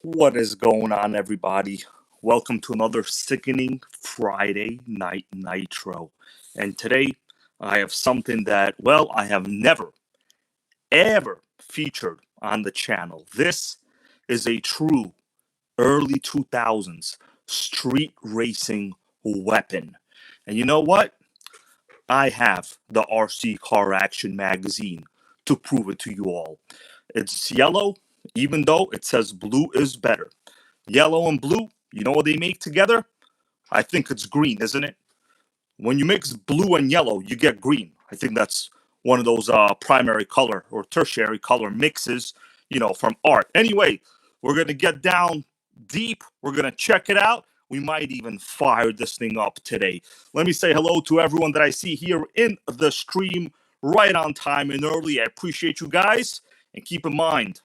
What is going on, everybody? Welcome to another sickening Friday night Nitro. And today I have something that, well, I have never, ever featured on the channel. This is a true early 2000s street racing weapon. And you know what? I have the RC Car Action magazine to prove it to you all. It's yellow, even though it says blue is better. Yellow and blue, you know what they make together? I think it's green, isn't it? When you mix blue and yellow, you get green. I think that's one of those primary color or tertiary color mixes, from art. Anyway, we're going to get down deep. We're going to check it out. We might even fire this thing up today. Let me say hello to everyone that I see here in the stream right on time and early. I appreciate you guys. And keep in mind,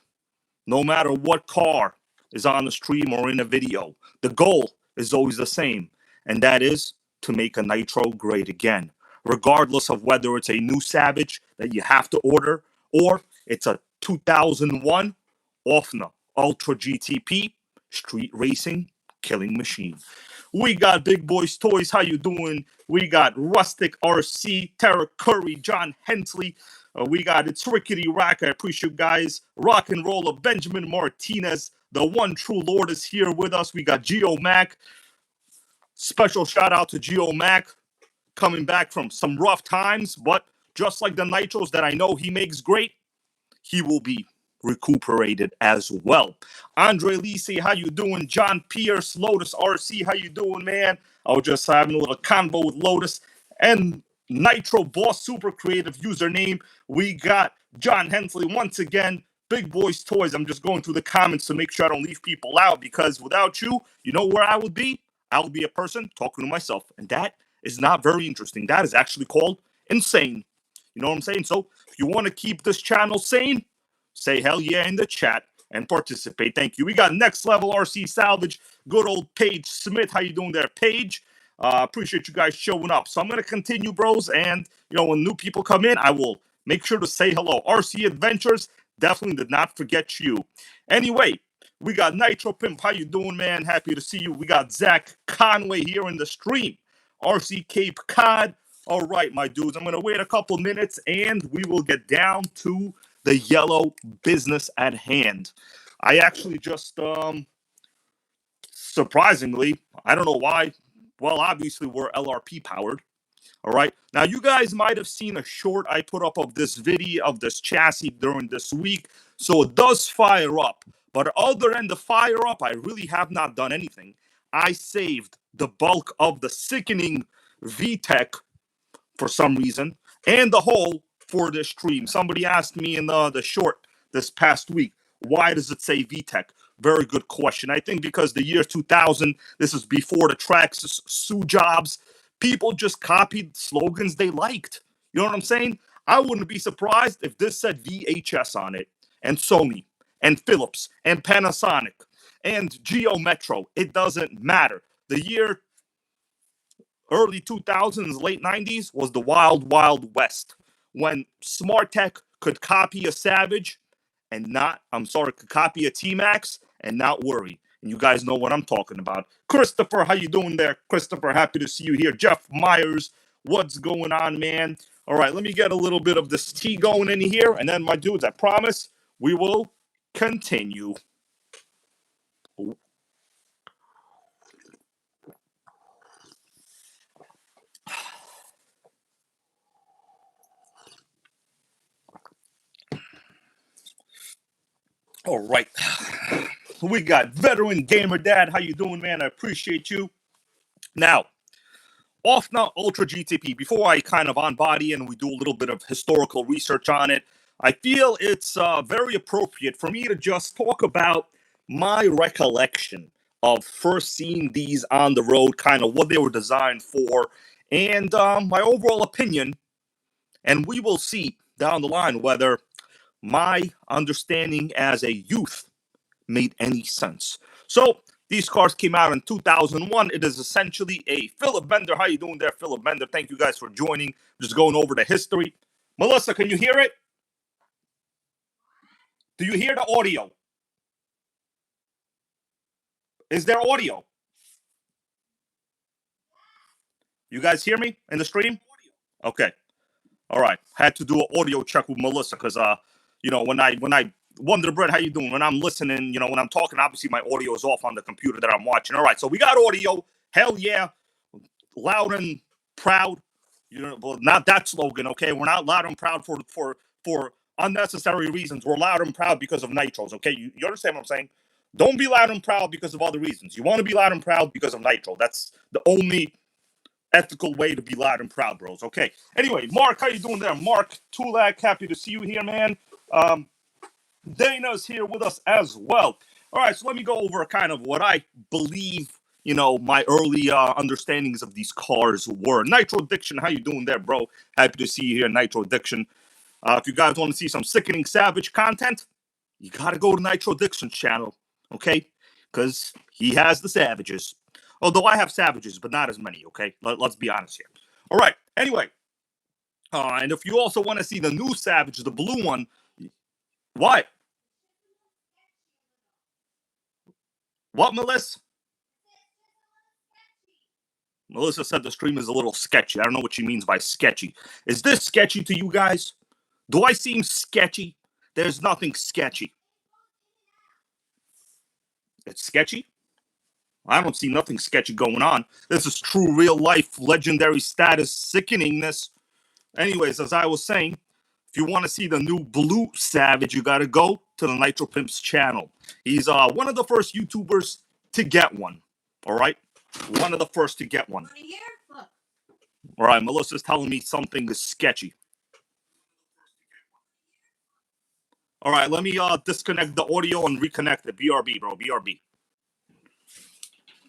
no matter what car is on the stream or in a video, the goal is always the same, and that is to make a Nitro great again, regardless of whether it's a new Savage that you have to order or it's a 2001 Ofna Ultra GTP street racing killing machine. We got Big Boys Toys. How you doing? We got Rustic RC, Tara Curry, John Hensley. We got It's Rickety Rack. I appreciate you guys. Rock and Roller, Benjamin Martinez. The one true Lord is here with us. We got Geo Mac. Special shout out to Geo Mac coming back from some rough times, but just like the Nitros that I know he makes great, he will be recuperated as well. Andre Lisi, how you doing? John Pierce, Lotus RC, how you doing, man? I was just having a little convo with Lotus and Nitro Boss Super Creative username. We got John Hensley once again. Big Boys Toys. I'm just going through the comments to make sure I don't leave people out, because without you, you know where I would be? I would be a person talking to myself, and that is not very interesting. That is actually called insane. You know what I'm saying? So if you want to keep this channel sane, say hell yeah in the chat and participate. Thank you. We got Next Level RC Salvage. Good old Paige Smith. How you doing there, Paige? Appreciate you guys showing up. So I'm going to continue, bros. And, when new people come in, I will make sure to say hello. RC Adventures, definitely did not forget you. Anyway, we got Nitro Pimp. How you doing, man? Happy to see you. We got Zach Conway here in the stream. RC Cape Cod. All right, my dudes. I'm going to wait a couple minutes and we will get down to the yellow business at hand. I actually just, surprisingly, I don't know why. Well, obviously we're LRP powered. All right. Now, you guys might have seen a short I put up of this video of this chassis during this week. So it does fire up. But other than the fire up, I really have not done anything. I saved the bulk of the sickening VTEC for some reason and the whole for this stream. Somebody asked me in the short this past week, why does it say VTEC? Very good question. I think because the year 2000, this is before the Traxxas Sue Jobs, people just copied slogans they liked. You know what I'm saying? I wouldn't be surprised if this said VHS on it, and Sony, and Philips, and Panasonic, and Geo Metro. It doesn't matter. The year early 2000s, late 90s was the wild, wild west, when Smart Tech could copy a Savage and could copy a T-Max and not worry. And you guys know what I'm talking about. Christopher, how you doing there? Christopher, happy to see you here. Jeff Myers, what's going on, man? All right, let me get a little bit of this tea going in here, and then, my dudes, I promise we will continue. All right. We got Veteran Gamer Dad. How you doing, man? I appreciate you. Now, Ofna Ultra GTP. Before I kind of on body and we do a little bit of historical research on it, I feel it's very appropriate for me to just talk about my recollection of first seeing these on the road, kind of what they were designed for, and my overall opinion. And we will see down the line whether my understanding as a youth made any sense. So these cars came out in 2001. It is essentially a Philip Bender. How you doing there, Philip Bender? Thank you guys for joining. Just going over the history. Melissa, can you hear it? Do you hear the audio? Is there audio? You guys hear me in the stream? Okay. All right. Had to do an audio check with Melissa because when I Wonder Bread, how you doing? When I'm listening, when I'm talking, obviously my audio is off on the computer that I'm watching. All right, so we got audio. Hell yeah. Loud and proud. Well, not that slogan, okay? We're not loud and proud for unnecessary reasons. We're loud and proud because of nitros, okay? You understand what I'm saying? Don't be loud and proud because of other reasons. You want to be loud and proud because of nitro. That's the only ethical way to be loud and proud, bros. Okay. Anyway, Mark, how you doing there? Mark Tulak, happy to see you here, man. Dana's here with us as well. All right, so let me go over kind of what I believe, my early understandings of these cars were. Nitro Addiction, how you doing there, bro? Happy to see you here, Nitro Addiction. If you guys want to see some sickening savage content, you got to go to Nitro Addiction's channel, okay? Because he has the savages. Although I have savages, but not as many, okay? Let's be honest here. All right, anyway. And if you also want to see the new savage, the blue one, what? What, Melissa? Melissa said the stream is a little sketchy. I don't know what she means by sketchy. Is this sketchy to you guys? Do I seem sketchy? There's nothing sketchy. It's sketchy? I don't see nothing sketchy going on. This is true real life legendary status sickeningness. Anyways, as I was saying, if you want to see the new blue savage, you got to go to the Nitro Pimp's channel. He's one of the first YouTubers to get one. All right? One of the first to get one. All right, Melissa's telling me something is sketchy. All right, let me disconnect the audio and reconnect it. BRB, bro, BRB.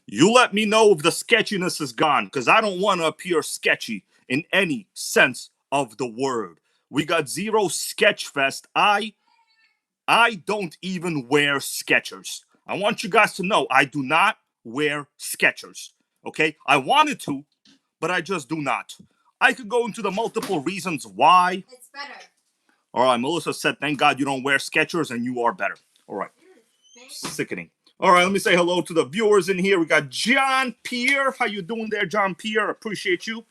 You let me know if the sketchiness is gone, because I don't want to appear sketchy in any sense of the word. We got zero sketch fest. I don't even wear Skechers. I want you guys to know I do not wear Skechers. Okay? I wanted to, but I just do not. I could go into the multiple reasons why. It's better. All right, Melissa said, thank God you don't wear Skechers and you are better. All right. Sickening. All right, let me say hello to the viewers in here. We got John Pierre. How you doing there, John Pierre? Appreciate you.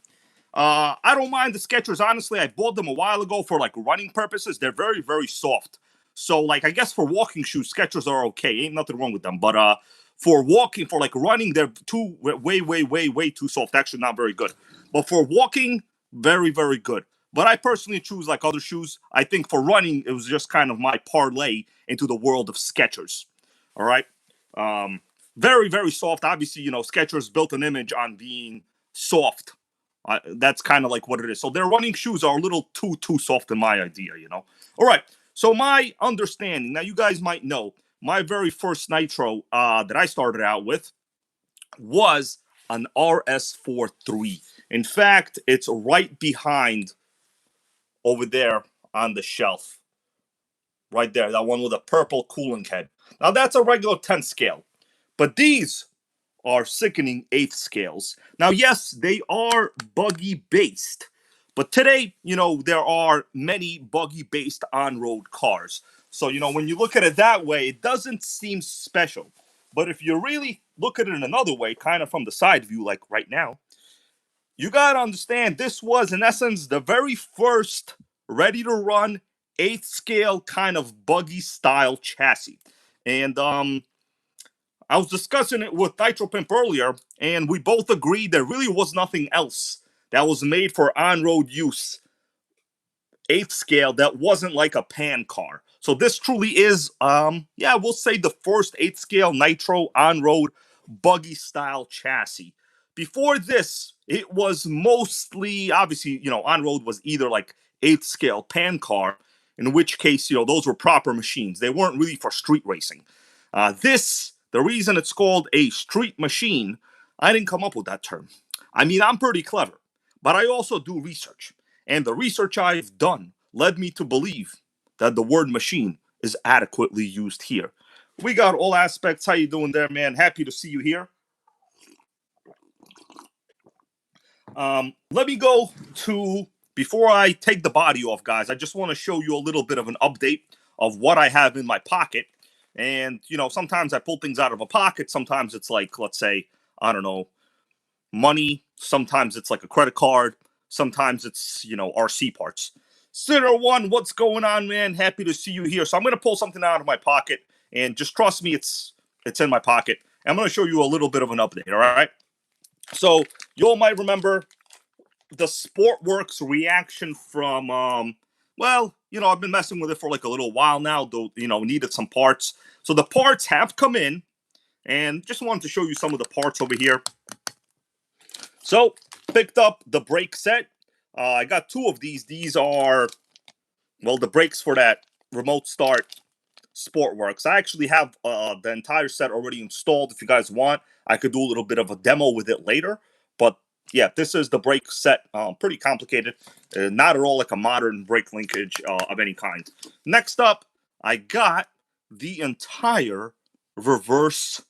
I don't mind the Skechers. Honestly, I bought them a while ago for like running purposes. They're very, very soft. So like, I guess for walking shoes, Skechers are okay. Ain't nothing wrong with them. But for walking, for like running, they're way too soft. Actually, not very good. But for walking, very, very good. But I personally choose like other shoes. I think for running, it was just kind of my parlay into the world of Skechers. All right. Very, very soft. Obviously, Skechers built an image on being soft. That's kind of like what it is. So their running shoes are a little too soft in my idea, All right. So my understanding, now you guys might know, my very first Nitro that I started out with was an RS43. In fact, it's right behind over there on the shelf. Right there, that one with a purple cooling head. Now that's a regular 10 scale. But these are sickening 8th scales. Now, yes, they are buggy-based. But today, there are many buggy-based on-road cars. So, when you look at it that way, it doesn't seem special. But if you really look at it in another way, kind of from the side view, like right now, you got to understand this was, in essence, the very first ready-to-run 8th scale kind of buggy-style chassis. And I was discussing it with Nitro Pimp earlier, and we both agreed there really was nothing else that was made for on-road use, 8th scale, that wasn't like a pan car. So this truly is, we'll say the first 8th scale Nitro on-road buggy-style chassis. Before this, it was mostly, obviously, on-road was either like 8th scale pan car, in which case, those were proper machines. They weren't really for street racing. The reason it's called a street machine, I didn't come up with that term. I mean, I'm pretty clever, but I also do research. And the research I've done led me to believe that the word machine is adequately used here. We got all aspects. How you doing there, man? Happy to see you here. Let me go to, before I take the body off, guys, I just want to show you a little bit of an update of what I have in my pocket. And, you know, sometimes I pull things out of a pocket. Sometimes it's like, let's say, I don't know, money. Sometimes it's like a credit card. Sometimes it's, you know, RC parts. Sinner One, what's going on, man? Happy to see you here. So I'm going to pull something out of my pocket, and just trust me, it's in my pocket. I'm going to show you a little bit of an update, all right? So you all might remember the Sportworks reaction from, well, you know, I've been messing with it for like a little while now, though, you know, needed some parts. So the parts have come in, and just wanted to show you some of the parts over here. So picked up the brake set. I got two of these. These are, well, the brakes for that remote start Sportworks. I actually have the entire set already installed. If you guys want, I could do a little bit of a demo with it later. But yeah, this is the brake set. Pretty complicated. Not at all like a modern brake linkage of any kind. Next up, I got the entire reverse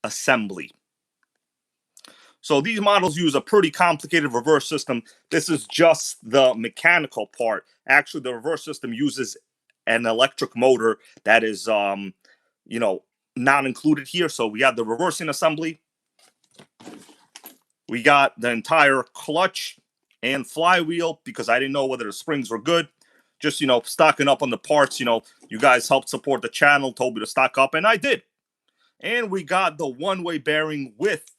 assembly. So these models use a pretty complicated reverse system. This is just the mechanical part. Actually, the reverse system uses an electric motor that is, you know, not included here. So we have the reversing assembly. We got the entire clutch and flywheel, because I didn't know whether the springs were good. Just, you know, stocking up on the parts. You know, you guys helped support the channel, told me to stock up, and I did. And we got the one-way bearing with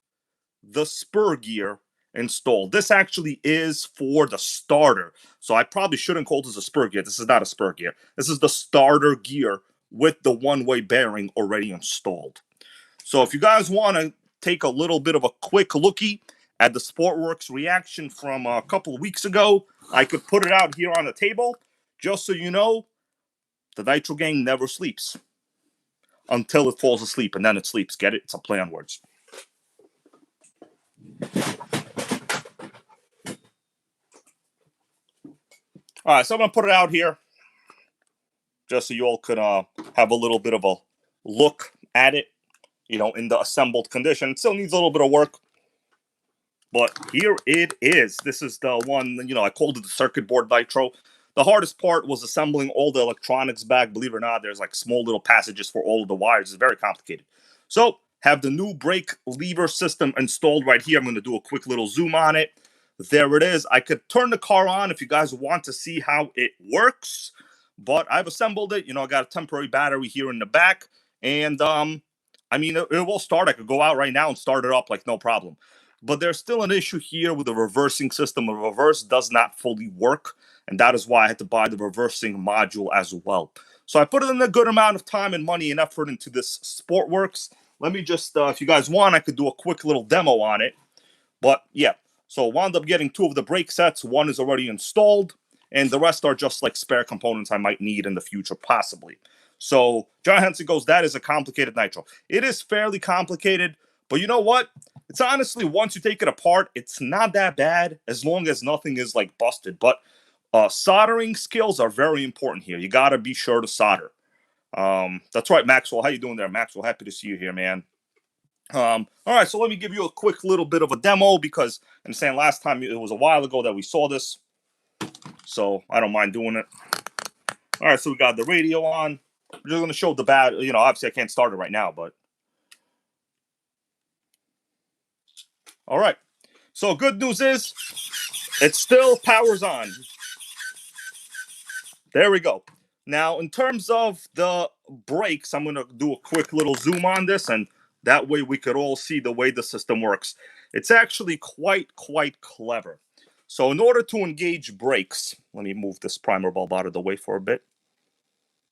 the spur gear installed. This actually is for the starter. So I probably shouldn't call this a spur gear. This is not a spur gear. This is the starter gear with the one-way bearing already installed. So if you guys want to take a little bit of a quick lookie at the Sportworks reaction from a couple of weeks ago, I could put it out here on the table. Just so you know, the Nitro gang never sleeps until it falls asleep, and then it sleeps. Get it? It's a play on words. All right, so I'm going to put it out here just so you all could have a little bit of a look at it, you know, in the assembled condition. It still needs a little bit of work, but here it is. This is the one, you know, I called it the circuit board Nitro. The hardest part was assembling all the electronics back. Believe it or not, there's like small little passages for all of the wires. It's very complicated. So have the new brake lever system installed right here. I'm going to do a quick little zoom on it. There it is. I could turn the car on if you guys want to see how it works, but I've assembled it. You know, I got a temporary battery here in the back, and I mean, it will start. I could go out right now and start it up like no problem. But there's still an issue here with the reversing system. The reverse does not fully work, and that is why I had to buy the reversing module as well. So I put in a good amount of time and money and effort into this Sportworks. Let me just, if you guys want, I could do a quick little demo on it. But yeah, so wound up getting two of the brake sets. One is already installed, and the rest are just like spare components I might need in the future, possibly. So John Henson goes, that is a complicated Nitro. It is fairly complicated, but you know what? It's honestly, once you take it apart, it's not that bad as long as nothing is like busted. But soldering skills are very important here. You got to be sure to solder. That's right, Maxwell. How you doing there, Maxwell? Happy to see you here, man. All right, so let me give you a quick little bit of a demo, because I'm saying last time it was a while ago that we saw this, so I don't mind doing it. All right, so we got the radio on. We're just going to show the bad, you know, obviously I can't start it right now, but. All right, so good news is it still powers on. There we go. Now, in terms of the brakes, I'm going to do a quick little zoom on this, and that way we could all see the way the system works. It's actually quite clever. So in order to engage brakes, let me move this primer bulb out of the way for a bit.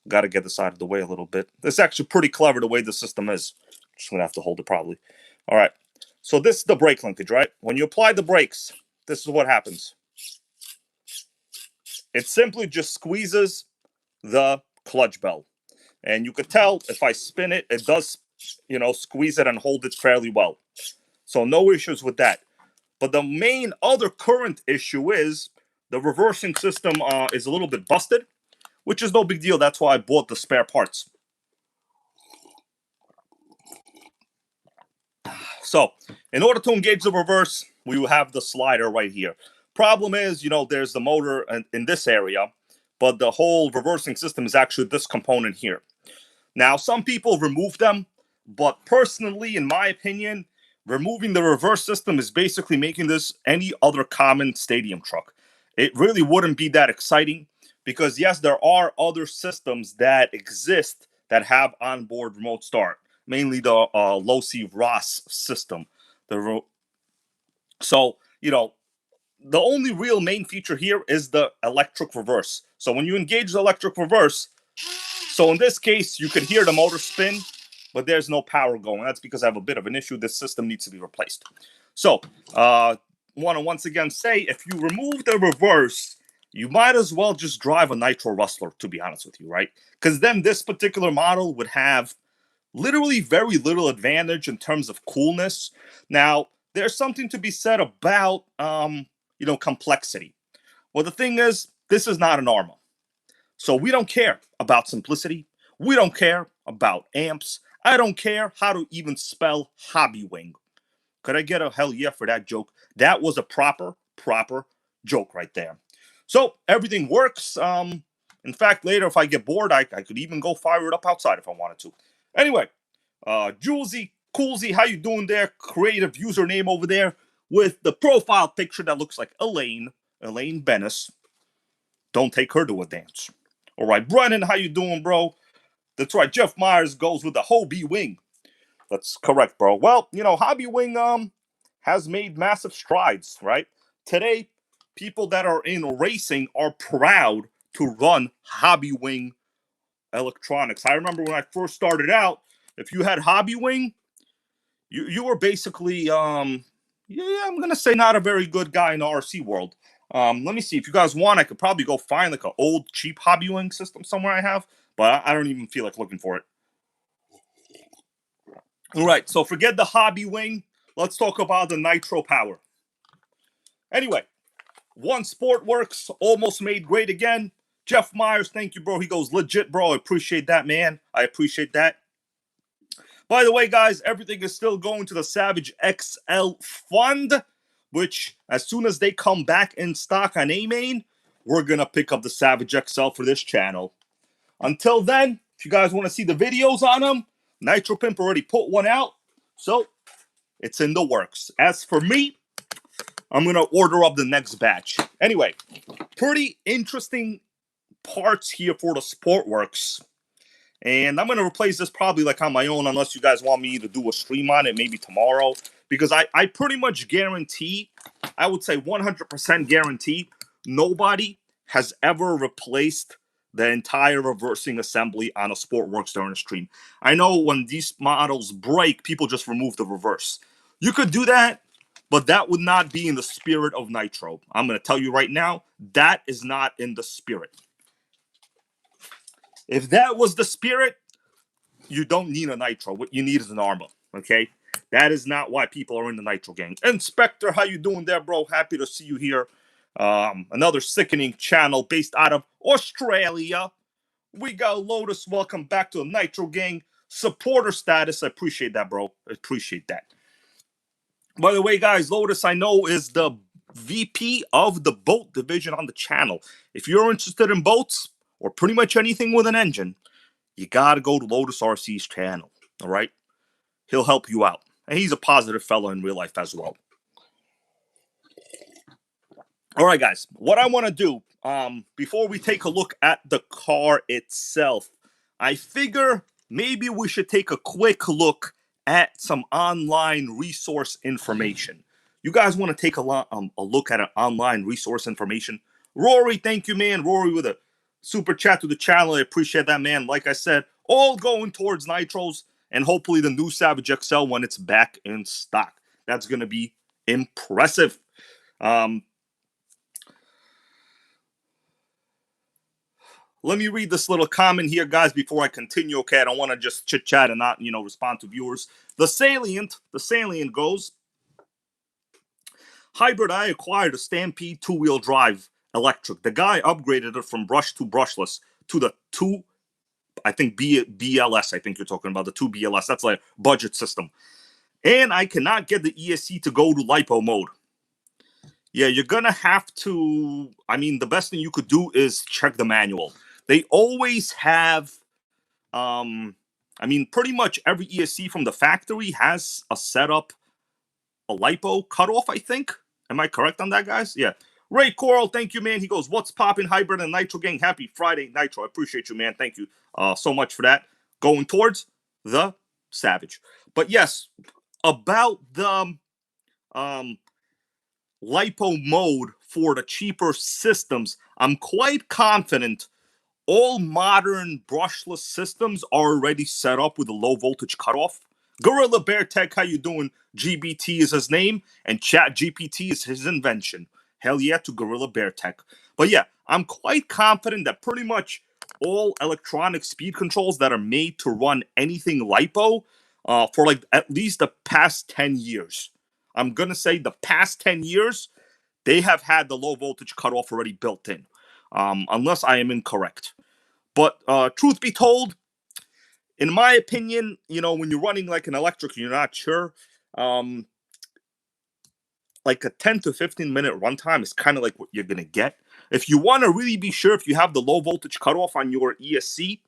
Got to get this out of the way a little bit. This is actually pretty clever the way the system is. Just going to have to hold it probably. All right. So this is the brake linkage, right? When you apply the brakes, this is what happens. It simply just squeezes the clutch bell. And you could tell if I spin it, it does, you know, squeeze it and hold it fairly well. So no issues with that. But the main other current issue is the reversing system is a little bit busted, which is no big deal. That's why I bought the spare parts. So in order to engage the reverse, we will have the slider right here. Problem is, you know, there's the motor in this area, but the whole reversing system is actually this component here. Now, some people remove them, but personally, in my opinion, removing the reverse system is basically making this any other common stadium truck. It really wouldn't be that exciting because, yes, there are other systems that exist that have onboard remote start, mainly the low-C Ross system. So, the only real main feature here is the electric reverse. So when you engage the electric reverse, so in this case, you could hear the motor spin, but there's no power going. That's because I have a bit of an issue. This system needs to be replaced. So, want to once again say, if you remove the reverse, you might as well just drive a Nitro Rustler, to be honest with you, right? Because then this particular model would have literally very little advantage in terms of coolness. Now, there's something to be said about, complexity. Well, the thing is, this is not an Arma. So we don't care about simplicity. We don't care about amps. I don't care how to even spell hobby wing. Could I get a hell yeah for that joke? That was a proper joke right there. So everything works. In fact, later if I get bored, I could even go fire it up outside if I wanted to. Anyway, Julesy, Coolsy, how you doing there? Creative username over there with the profile picture that looks like Elaine Bennis. Don't take her to a dance. All right, Brennan, how you doing, bro? That's right, Jeff Myers goes with the Hobie Wing. That's correct, bro. Well, Hobby Wing has made massive strides, right? Today, people that are in racing are proud to run Hobby Wing electronics. I remember when I first started out, if you had Hobby Wing, you were basically I'm gonna say not a very good guy in the RC world. Let me see. If you guys want, I could probably go find like an old cheap Hobby Wing system somewhere I have, but I don't even feel like looking for it. All right, so forget the Hobby Wing. Let's talk about the Nitro Power. Anyway, One Sport Works almost made great again. Jeff Myers, thank you, bro. He goes legit, bro. I appreciate that, man. I appreciate that. By the way, guys, everything is still going to the Savage XL Fund, which as soon as they come back in stock on A-Main, we're going to pick up the Savage XL for this channel. Until then, if you guys want to see the videos on them, Nitro Pimp already put one out, so it's in the works. As for me, I'm going to order up the next batch. Anyway, pretty interesting parts here for the Sportworks. And I'm going to replace this probably like on my own unless you guys want me to do a stream on it maybe tomorrow. Because I pretty much guarantee, I would say 100% guarantee, nobody has ever replaced the entire reversing assembly on a Sportworks during a stream. I know when these models break, people just remove the reverse. You could do that, but that would not be in the spirit of Nitro. I'm going to tell you right now, that is not in the spirit. If that was the spirit, you don't need a Nitro. What you need is an Arma, okay? That is not why people are in the Nitro gang. Inspector, how you doing there, bro? Happy to see you here. Another sickening channel based out of Australia. We got Lotus. Welcome back to the Nitro gang. Supporter status. I appreciate that, bro. I appreciate that. By the way, guys, Lotus, I know, is the VP of the boat division on the channel. If you're interested in boats or pretty much anything with an engine, you got to go to Lotus RC's channel, all right? He'll help you out. And he's a positive fellow in real life as well. All right, guys, what I want to do, before we take a look at the car itself, I figure maybe we should take a quick look at some online resource information. You guys want to take a look at an online resource information? Rory, thank you, man. Rory with a super chat to the channel. I appreciate that, man. Like I said, all going towards Nitros and hopefully the new Savage XL when it's back in stock. That's going to be impressive. Let me read this little comment here, guys, before I continue. Okay, I don't want to just chit-chat and not, respond to viewers. The salient goes, hybrid, I acquired a Stampede two-wheel drive electric. The guy upgraded it from brush to brushless to the BLS, I think you're talking about, the 2 BLS. That's like a budget system. And I cannot get the ESC to go to LiPo mode. Yeah, you're going to have to, the best thing you could do is check the manual. They always have I mean, pretty much every ESC from the factory has a setup, a LiPo cutoff, I think. Am I correct on that, guys? Yeah. Ray Coral, thank you, man. He goes, what's popping, Hybrid and Nitro gang? Happy Friday, Nitro. I appreciate you, man. Thank you so much for that. Going towards the Savage. But yes, about the LiPo mode for the cheaper systems, I'm quite confident all modern brushless systems are already set up with a low voltage cutoff. Gorilla Bear Tech, how you doing? GBT is his name, and Chat GPT is his invention. Hell yeah to Gorilla Bear Tech. But yeah, I'm quite confident that pretty much all electronic speed controls that are made to run anything LiPo for like at least the past 10 years. I'm going to say the past 10 years, they have had the low voltage cutoff already built in, unless I am incorrect. But truth be told, in my opinion, you know, when you're running like an electric, you're not sure. Um, like a 10 to 15-minute runtime is kind of like what you're gonna get. If you want to really be sure if you have the low voltage cutoff on your ESC,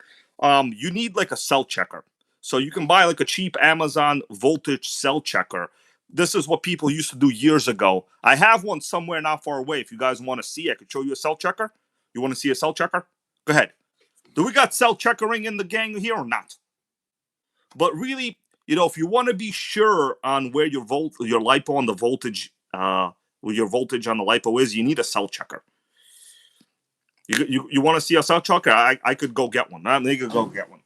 you need like a cell checker. So you can buy like a cheap Amazon voltage cell checker. This is what people used to do years ago. I have one somewhere not far away. If you guys want to see, I could show you a cell checker. You want to see a cell checker? Go ahead. Do we got cell checkering in the gang here or not? But really, you know, if you want to be sure on where your LiPo on the voltage, where your voltage on the LiPo is, you need a cell checker. You want to see a cell checker? I could go get one. They could go get one.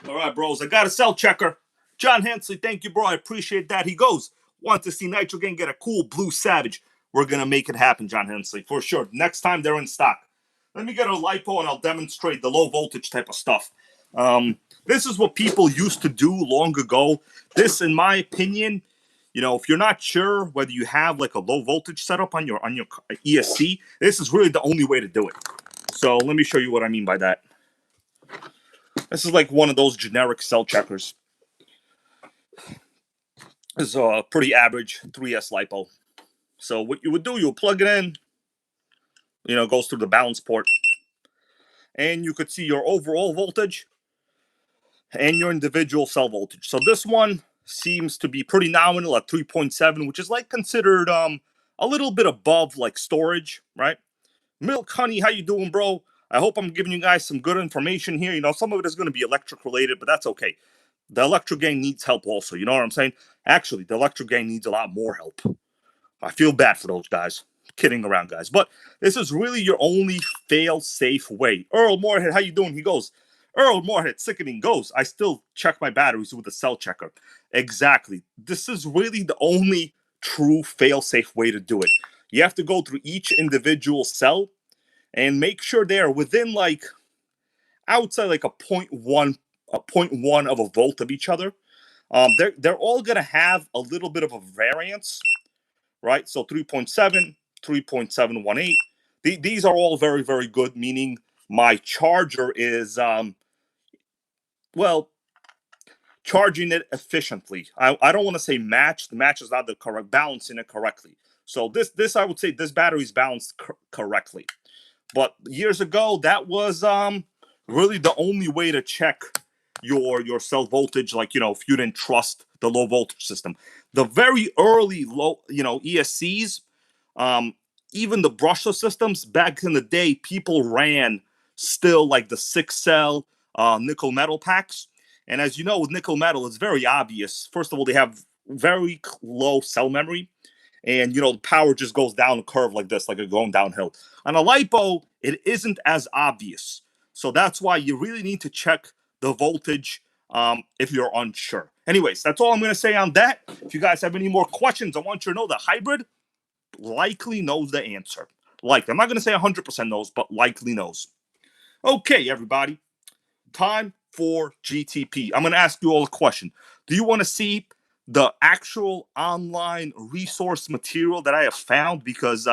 All right, bros. I got a cell checker. John Hensley, thank you, bro. I appreciate that. He goes, want to see Nitro Gang get a cool blue Savage. We're going to make it happen, John Hensley, for sure. Next time they're in stock. Let me get a LiPo and I'll demonstrate the low voltage type of stuff. This is what people used to do long ago. This, in my opinion, you know, if you're not sure whether you have like a low voltage setup on your ESC, this is really the only way to do it. So let me show you what I mean by that. This is like one of those generic cell checkers. This is a pretty average 3S LiPo. So what you would do, you'll plug it in, you know, it goes through the balance port, and you could see your overall voltage and your individual cell voltage. So this one seems to be pretty nominal at 3.7, which is like considered a little bit above like storage, right? Milk Honey, how you doing, bro? I hope I'm giving you guys some good information here. You know, some of it is going to be electric related, but that's okay. The electric gang needs help also. You know what I'm saying? Actually, the electric gang needs a lot more help. I feel bad for those guys. Kidding around, guys. But this is really your only fail-safe way. Earl Moorhead, how you doing? He goes, Earl Moorhead, sickening, goes, I still check my batteries with a cell checker. Exactly. This is really the only true fail-safe way to do it. You have to go through each individual cell and make sure they're within like, I would say like a 0.1 of a volt of each other. They're all gonna have a little bit of a variance, right? So 3.7, 3.718. These are all very, very good, meaning my charger is, well, charging it efficiently. I don't want to say matched. The match is not the correct, balancing it correctly. So this I would say this battery is balanced correctly. But years ago, that was really the only way to check your cell voltage, like, you know, if you didn't trust the low voltage system. The very early low, you know, ESCs, even the brushless systems back in the day, people ran still like the 6-cell nickel metal packs. And as you know, with nickel metal, it's very obvious. First of all, they have very low cell memory, and you know the power just goes down a curve like this, like it's going downhill. On a LiPo, it isn't as obvious, so that's why you really need to check the voltage if you're unsure. Anyways, that's all I'm going to say on that. If you guys have any more questions, I want you to know the hybrid likely knows the answer. Likely, I'm not going to say 100% knows, but likely knows. Okay, everybody, time for GTP. I'm going to ask you all a question. Do you want to see the actual online resource material that I have found? Because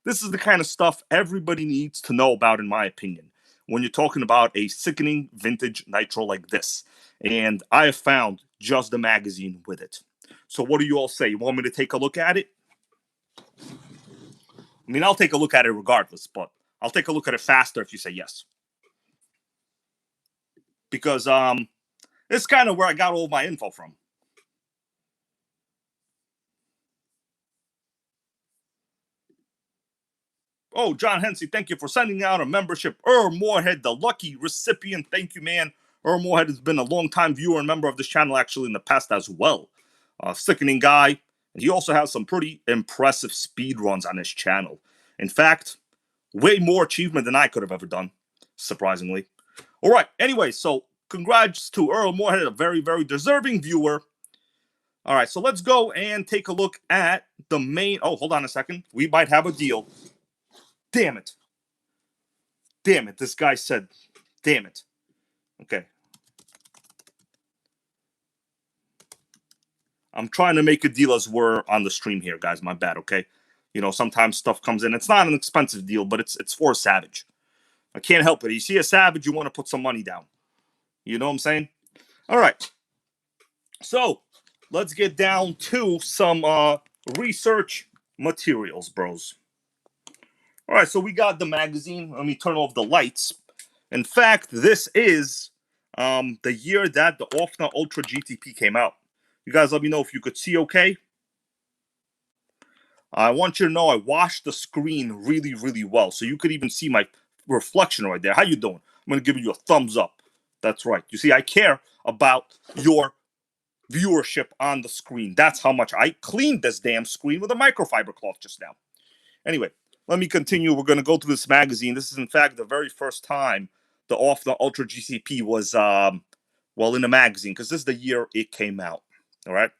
this is the kind of stuff everybody needs to know about, in my opinion. when you're talking about a sickening vintage Nitro like this. And I have found just the magazine with it. So what do you all say? You want me to take a look at it? I mean, I'll take a look at it regardless, but I'll take a look at it faster if you say yes. Because it's kind of where I got all my info from. Oh, John Hensey, thank you for sending out a membership. Moorhead, the lucky recipient. Thank you, man. Moorhead has been a long-time viewer and member of this channel actually in the past as well. Sickening guy. And he also has some pretty impressive speed runs on his channel. In fact, way more achievement than I could have ever done, surprisingly. All right, anyway, so congrats to Earl Moorhead, a very, very deserving viewer. All right, so let's go and take a look at the main... Oh, hold on a second. We might have a deal. Damn it. Damn it, this guy said, damn it. Okay. I'm trying to make a deal as we're on the stream here, guys. My bad, okay? You know, sometimes stuff comes in. It's not an expensive deal, but it's for a savage. I can't help it. You see a savage, you want to put some money down. You know what I'm saying? All right. So, let's get down to some research materials, bros. All right, so we got the magazine. Let me turn off the lights. In fact, this is the year that the Ofna Ultra GTP came out. You guys let me know if you could see okay. I want you to know I washed the screen really, really well. So you could even see my reflection right there. How you doing? I'm going to give you a thumbs up. That's right. You see, I care about your viewership on the screen. That's how much I cleaned this damn screen with a microfiber cloth just now. Anyway, let me continue. We're going to go through this magazine. This is, in fact, the very first time the Ofna Ultra GCP was, well, in a magazine, because this is the year it came out. All right.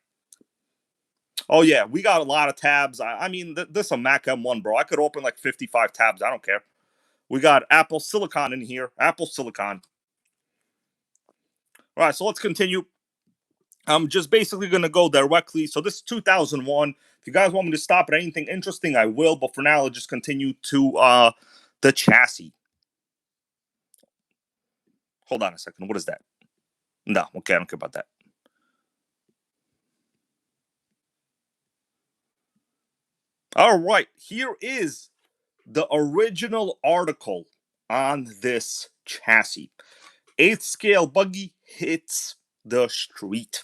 Oh, yeah, we got a lot of tabs. I mean, this is a Mac M1, bro. I could open like 55 tabs. I don't care. We got Apple Silicon in here. Apple Silicon. All right, so let's continue. I'm just basically going to go directly. So this is 2001. If you guys want me to stop at anything interesting, I will. But for now, I'll just continue to the chassis. Hold on a second. What is that? No, okay, I don't care about that. All right, here is the original article on this chassis. 8th scale buggy hits the street.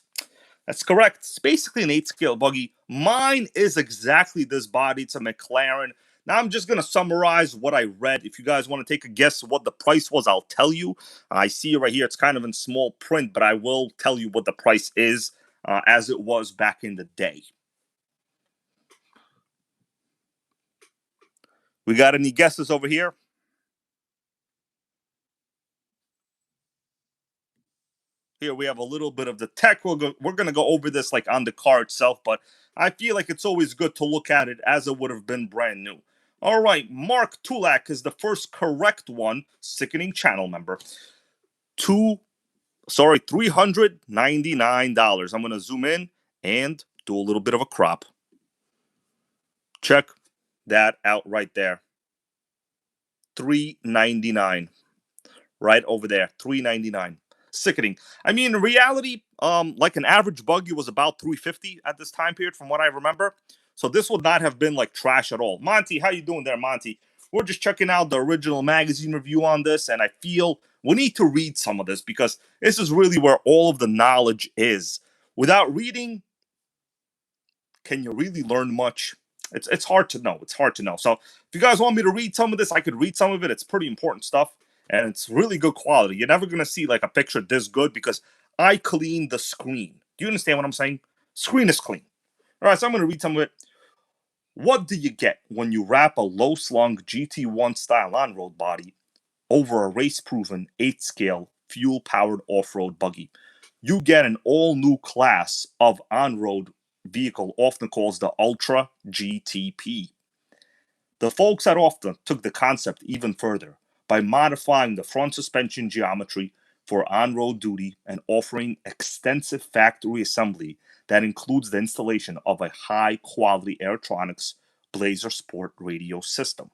That's correct. It's basically an 8th scale buggy. Mine is exactly this body. It's a McLaren. Now I'm just going to summarize what I read. If you guys want to take a guess what the price was, I'll tell you. I see it right here. It's kind of in small print, but I will tell you what the price is as it was back in the day. We got any guesses over here? Here we have a little bit of the tech. We're going to go over this like on the car itself, but I feel like it's always good to look at it as it would have been brand new. All right, Mark Tulak is the first correct one, sickening channel member. $399. I'm going to zoom in and do a little bit of a crop. Check that out right there. $399. Right over there, $399. Sickening. I mean, in reality, like an average buggy was about $350 at this time period, from what I remember. So this would not have been like trash at all. Monty, how you doing there, Monty? We're just checking out the original magazine review on this, and I feel we need to read some of this because this is really where all of the knowledge is. Without reading, can you really learn much? It's hard to know. It's hard to know. So if you guys want me to read some of this, I could read some of it. It's pretty important stuff. And it's really good quality. You're never going to see like a picture this good because I cleaned the screen. Do you understand what I'm saying? Screen is clean. All right, so I'm going to read some of it. What do you get when you wrap a low-slung GT1 style on-road body over a race-proven 8-scale fuel-powered off-road buggy? You get an all-new class of on-road vehicle, often called the Ultra GTP. The folks at Ofna took the concept even further by modifying the front suspension geometry for on-road duty and offering extensive factory assembly that includes the installation of a high-quality Airtronics Blazer Sport radio system.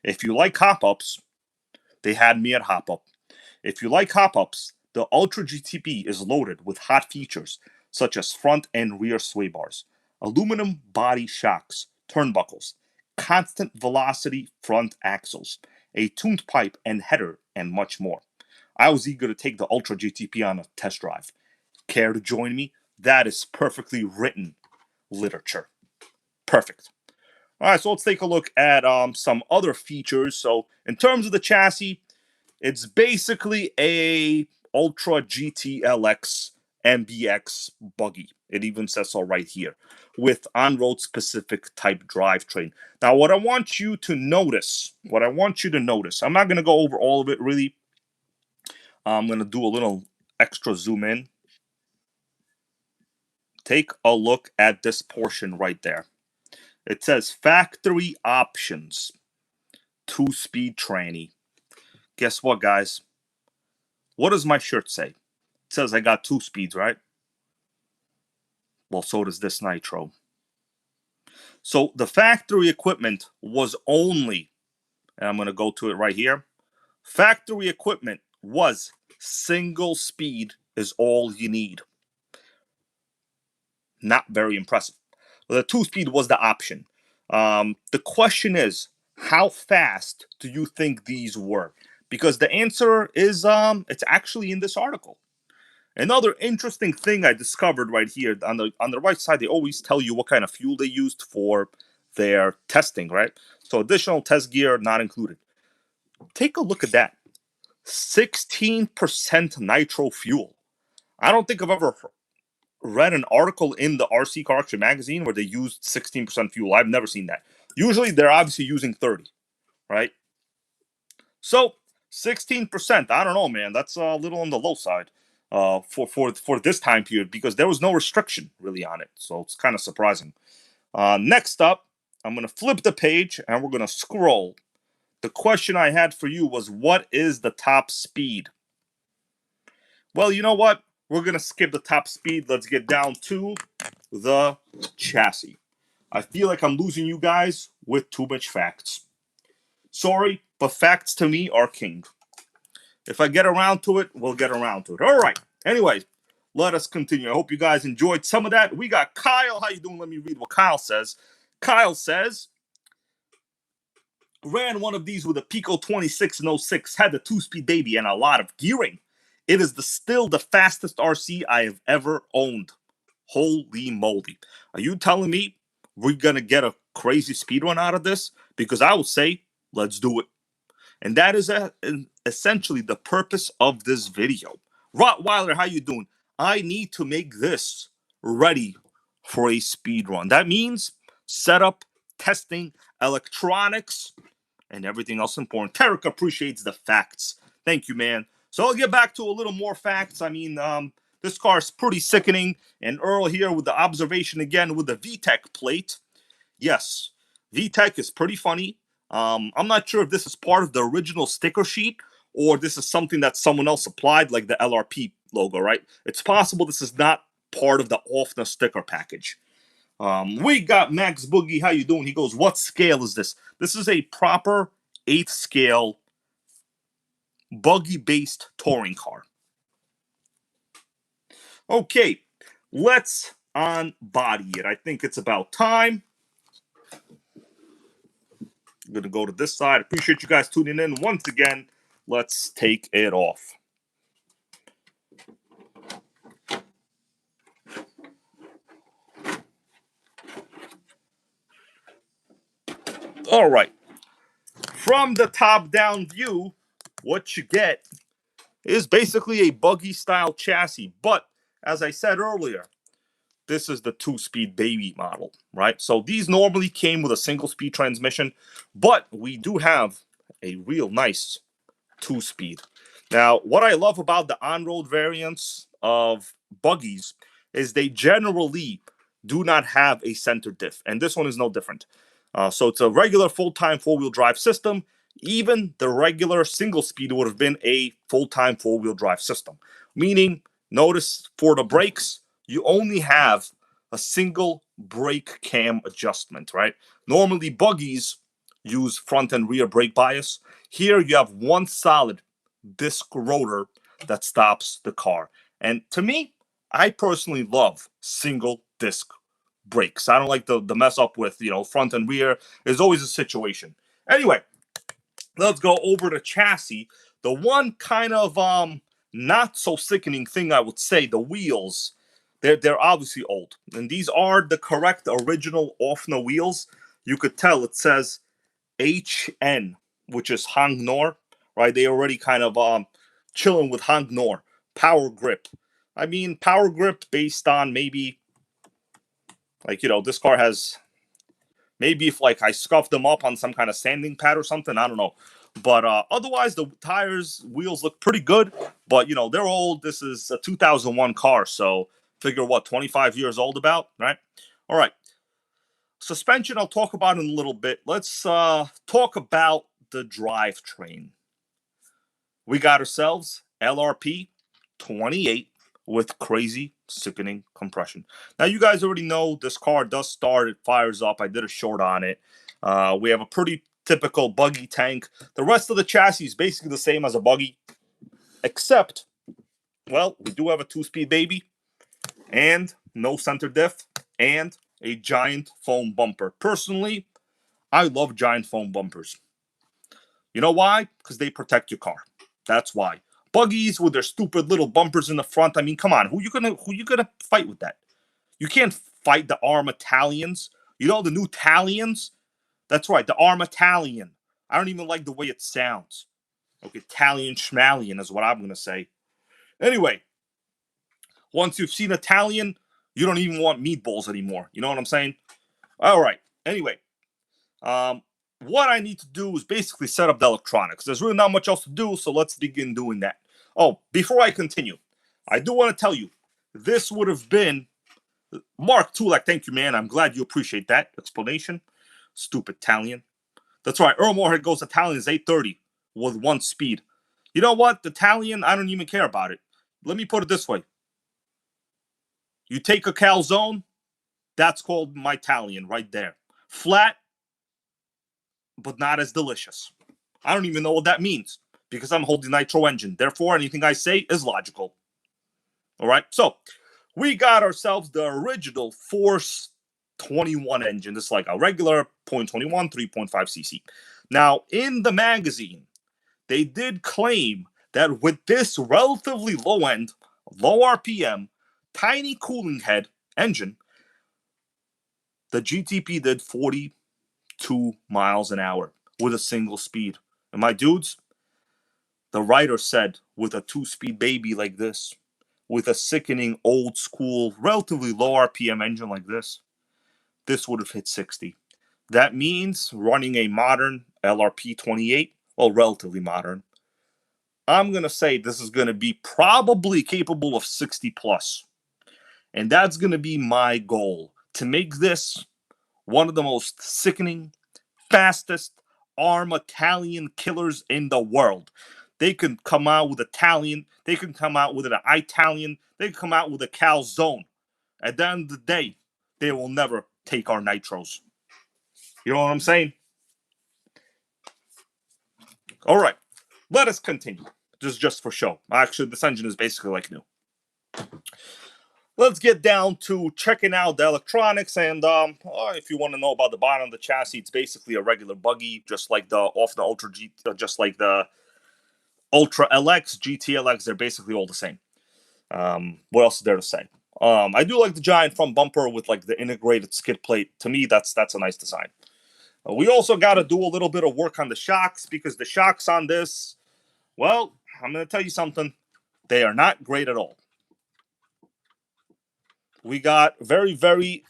If you like hop-ups, they had me at hop up. If you like hop ups, the Ultra GTP is loaded with hot features such as front and rear sway bars, aluminum body shocks, turnbuckles, constant velocity front axles, a tuned pipe and header, and much more. I was eager to take the Ultra GTP on a test drive. Care to join me? That is perfectly written literature. Perfect. All right, so let's take a look at some other features. So in terms of the chassis, it's basically a Ultra GTLX MBX buggy. It even says so right here, with on-road specific type drivetrain. Now, what I want you to notice, I'm not going to go over all of it really. I'm going to do a little extra zoom in. Take a look at this portion right there. It says factory options, 2-speed tranny. Guess what, guys? What does my shirt say? It says I got 2 speeds, right? Well, so does this Nitro. So the factory equipment was only, and I'm going to go to it right here. Factory equipment was single speed is all you need. Not very impressive. The 2-speed was the option. The question is, how fast do you think these were? Because the answer is, it's actually in this article. Another interesting thing I discovered right here on the right side, they always tell you what kind of fuel they used for their testing, right? So additional test gear not included. Take a look at that. 16% nitro fuel. I don't think I've ever read an article in the RC Car Action magazine where they used 16% fuel. I've never seen that. Usually they're obviously using 30, right? So 16%, I don't know, man. That's a little on the low side for this time period because there was no restriction really on it. So it's kind of surprising. Next up, I'm going to flip the page and we're going to scroll. The question I had for you was, what is the top speed? Well, you know what? We're going to skip the top speed. Let's get down to the chassis. I feel like I'm losing you guys with too much facts. Sorry, but facts to me are king. If I get around to it, we'll get around to it. All right. Anyways, let us continue. I hope you guys enjoyed some of that. We got Kyle. How you doing? Let me read what Kyle says. Kyle says, ran one of these with a Pico 2606, had the 2-speed baby and a lot of gearing. It is still the fastest RC I have ever owned. Holy moly. Are you telling me we're going to get a crazy speed run out of this? Because I would say, let's do it. And that is essentially the purpose of this video. Rottweiler, how you doing? I need to make this ready for a speed run. That means setup, testing, electronics, and everything else important. Tarek appreciates the facts. Thank you, man. So I'll get back to a little more facts. I mean, this car is pretty sickening. And Earl here with the observation again with the VTEC plate. Yes, VTEC is pretty funny. I'm not sure if this is part of the original sticker sheet or this is something that someone else applied, like the LRP logo, right? It's possible this is not part of the Ofna sticker package. We got Max Boogie. How you doing? He goes, what scale is this? This is a proper 8th scale buggy-based touring car. Okay, let's unbody it. I think it's about time. I'm going to go to this side. Appreciate you guys tuning in once again. Let's take it off. All right. From the top-down view, what you get is basically a buggy-style chassis. But, as I said earlier, this is the 2-speed baby model, right? So these normally came with a single-speed transmission, but we do have a real nice 2-speed. Now, what I love about the on-road variants of buggies is they generally do not have a center diff, and this one is no different. So it's a regular full-time four-wheel drive system. Even the regular single speed would have been a full-time four-wheel drive system. Meaning, notice for the brakes, you only have a single brake cam adjustment, right? Normally, buggies use front and rear brake bias. Here you have one solid disc rotor that stops the car. And to me, I personally love single disc brakes. I don't like the mess up with, front and rear. There's always a situation. Anyway, let's go over the chassis. The one kind of not so sickening thing I would say, the wheels, they're obviously old. And these are the correct original Ofna wheels. You could tell it says HN, which is Hang Nor, right? They already kind of chilling with Hang Nor. Power grip. I mean, power grip based on maybe, like, this car has, maybe if like I scuffed them up on some kind of sanding pad or something, I don't know. But otherwise, the tires, wheels look pretty good. But, they're old. This is a 2001 car, so figure what, 25 years old about, right? All right. Suspension, I'll talk about in a little bit. Let's talk about the drivetrain. We got ourselves LRP 28 with crazy, sickening compression. Now, you guys already know this car does start. It fires up. I did a short on it. We have a pretty typical buggy tank. The rest of the chassis is basically the same as a buggy, except, well, we do have a 2-speed baby and no center diff and a giant foam bumper. Personally, I love giant foam bumpers. You know why? Because they protect your car. That's why. Buggies with their stupid little bumpers in the front. I mean, come on. Who you gonna fight with that? You can't fight the ARM Italians. You know the new Italians? That's right, the ARM Italian. I don't even like the way it sounds. Okay, Italian schmalian is what I'm gonna say. Anyway, once you've seen Italian, you don't even want meatballs anymore. You know what I'm saying? All right. Anyway, what I need to do is basically set up the electronics. There's really not much else to do, so let's begin doing that. Oh, before I continue, I do want to tell you, this would have been Mark Tulak. Thank you, man. I'm glad you appreciate that explanation. Stupid Italian. That's right. Earl Moorhead goes Italian is 830 with 1 speed. You know what? The Italian, I don't even care about it. Let me put it this way. You take a calzone, that's called my Italian right there. Flat, but not as delicious. I don't even know what that means because I'm holding nitro engine. Therefore, anything I say is logical. All right. So we got ourselves the original Force 21 engine. This is like a regular 0.21, 3.5 cc. Now, in the magazine, they did claim that with this relatively low end, low RPM, tiny cooling head engine, the GTP did 42 miles an hour with a single speed. And my dudes, the writer said, with a 2-speed baby like this, with a sickening old school, relatively low RPM engine like this would have hit 60. That means running a modern LRP 28, well, relatively modern, I'm going to say this is going to be probably capable of 60 plus. And that's going to be my goal, to make this one of the most sickening, fastest ARM Italian killers in the world. They can come out with Italian. They can come out with an Italian. They can come out with a calzone. At the end of the day, they will never take our nitros. You know what I'm saying? All right, let us continue. This is just for show. Actually, this engine is basically like new. Let's get down to checking out the electronics. And if you want to know about the bottom of the chassis, it's basically a regular buggy, just like the Ofna Ultra G, just like the Ultra LX, GTLX. They're basically all the same. What else is there to say? I do like the giant front bumper with like the integrated skid plate. To me, that's a nice design. We also got to do a little bit of work on the shocks, because the shocks on this, well, I'm going to tell you something. They are not great at all. We got very, very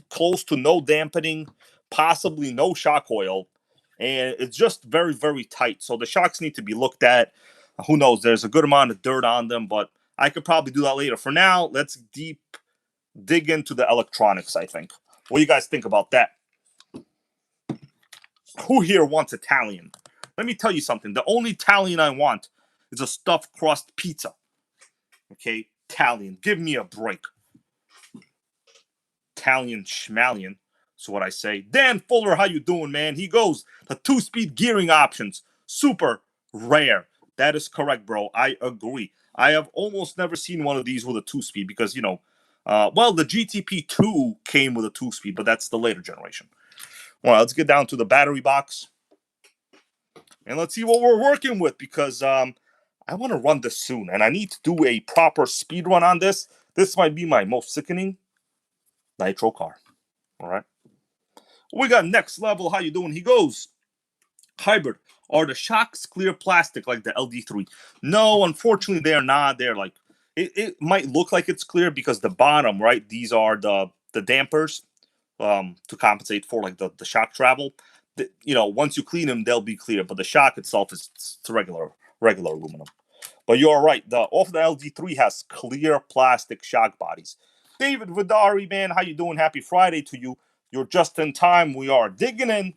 close to no dampening, possibly no shock oil, and it's just very, very tight. So the shocks need to be looked at. Who knows? There's a good amount of dirt on them, but I could probably do that later. For now, let's dig into the electronics, I think. What do you guys think about that? Who here wants Italian? Let me tell you something. The only Italian I want is a stuffed crust pizza. Okay? Italian. Give me a break. Italian schmalian. So what I say, Dan Fuller, how you doing, man? He goes, the 2-speed gearing options, super rare. That is correct, bro. I agree. I have almost never seen one of these with a 2-speed because, well, the GTP 2 came with a 2-speed, but that's the later generation. All right, let's get down to the battery box. And let's see what we're working with because I want to run this soon. And I need to do a proper speed run on this. This might be my most sickening Nitro car. All right. We got next level. How you doing? He goes, hybrid. Are the shocks clear plastic like the LD3? No, unfortunately, they're not. They're like, it might look like it's clear because the bottom, right? These are the dampers to compensate for like the shock travel. Once you clean them, they'll be clear. But the shock itself is it's regular aluminum. But you're right. The Ofna LD3 has clear plastic shock bodies. David Vidari, man, how you doing? Happy Friday to you. You're just in time. We are digging in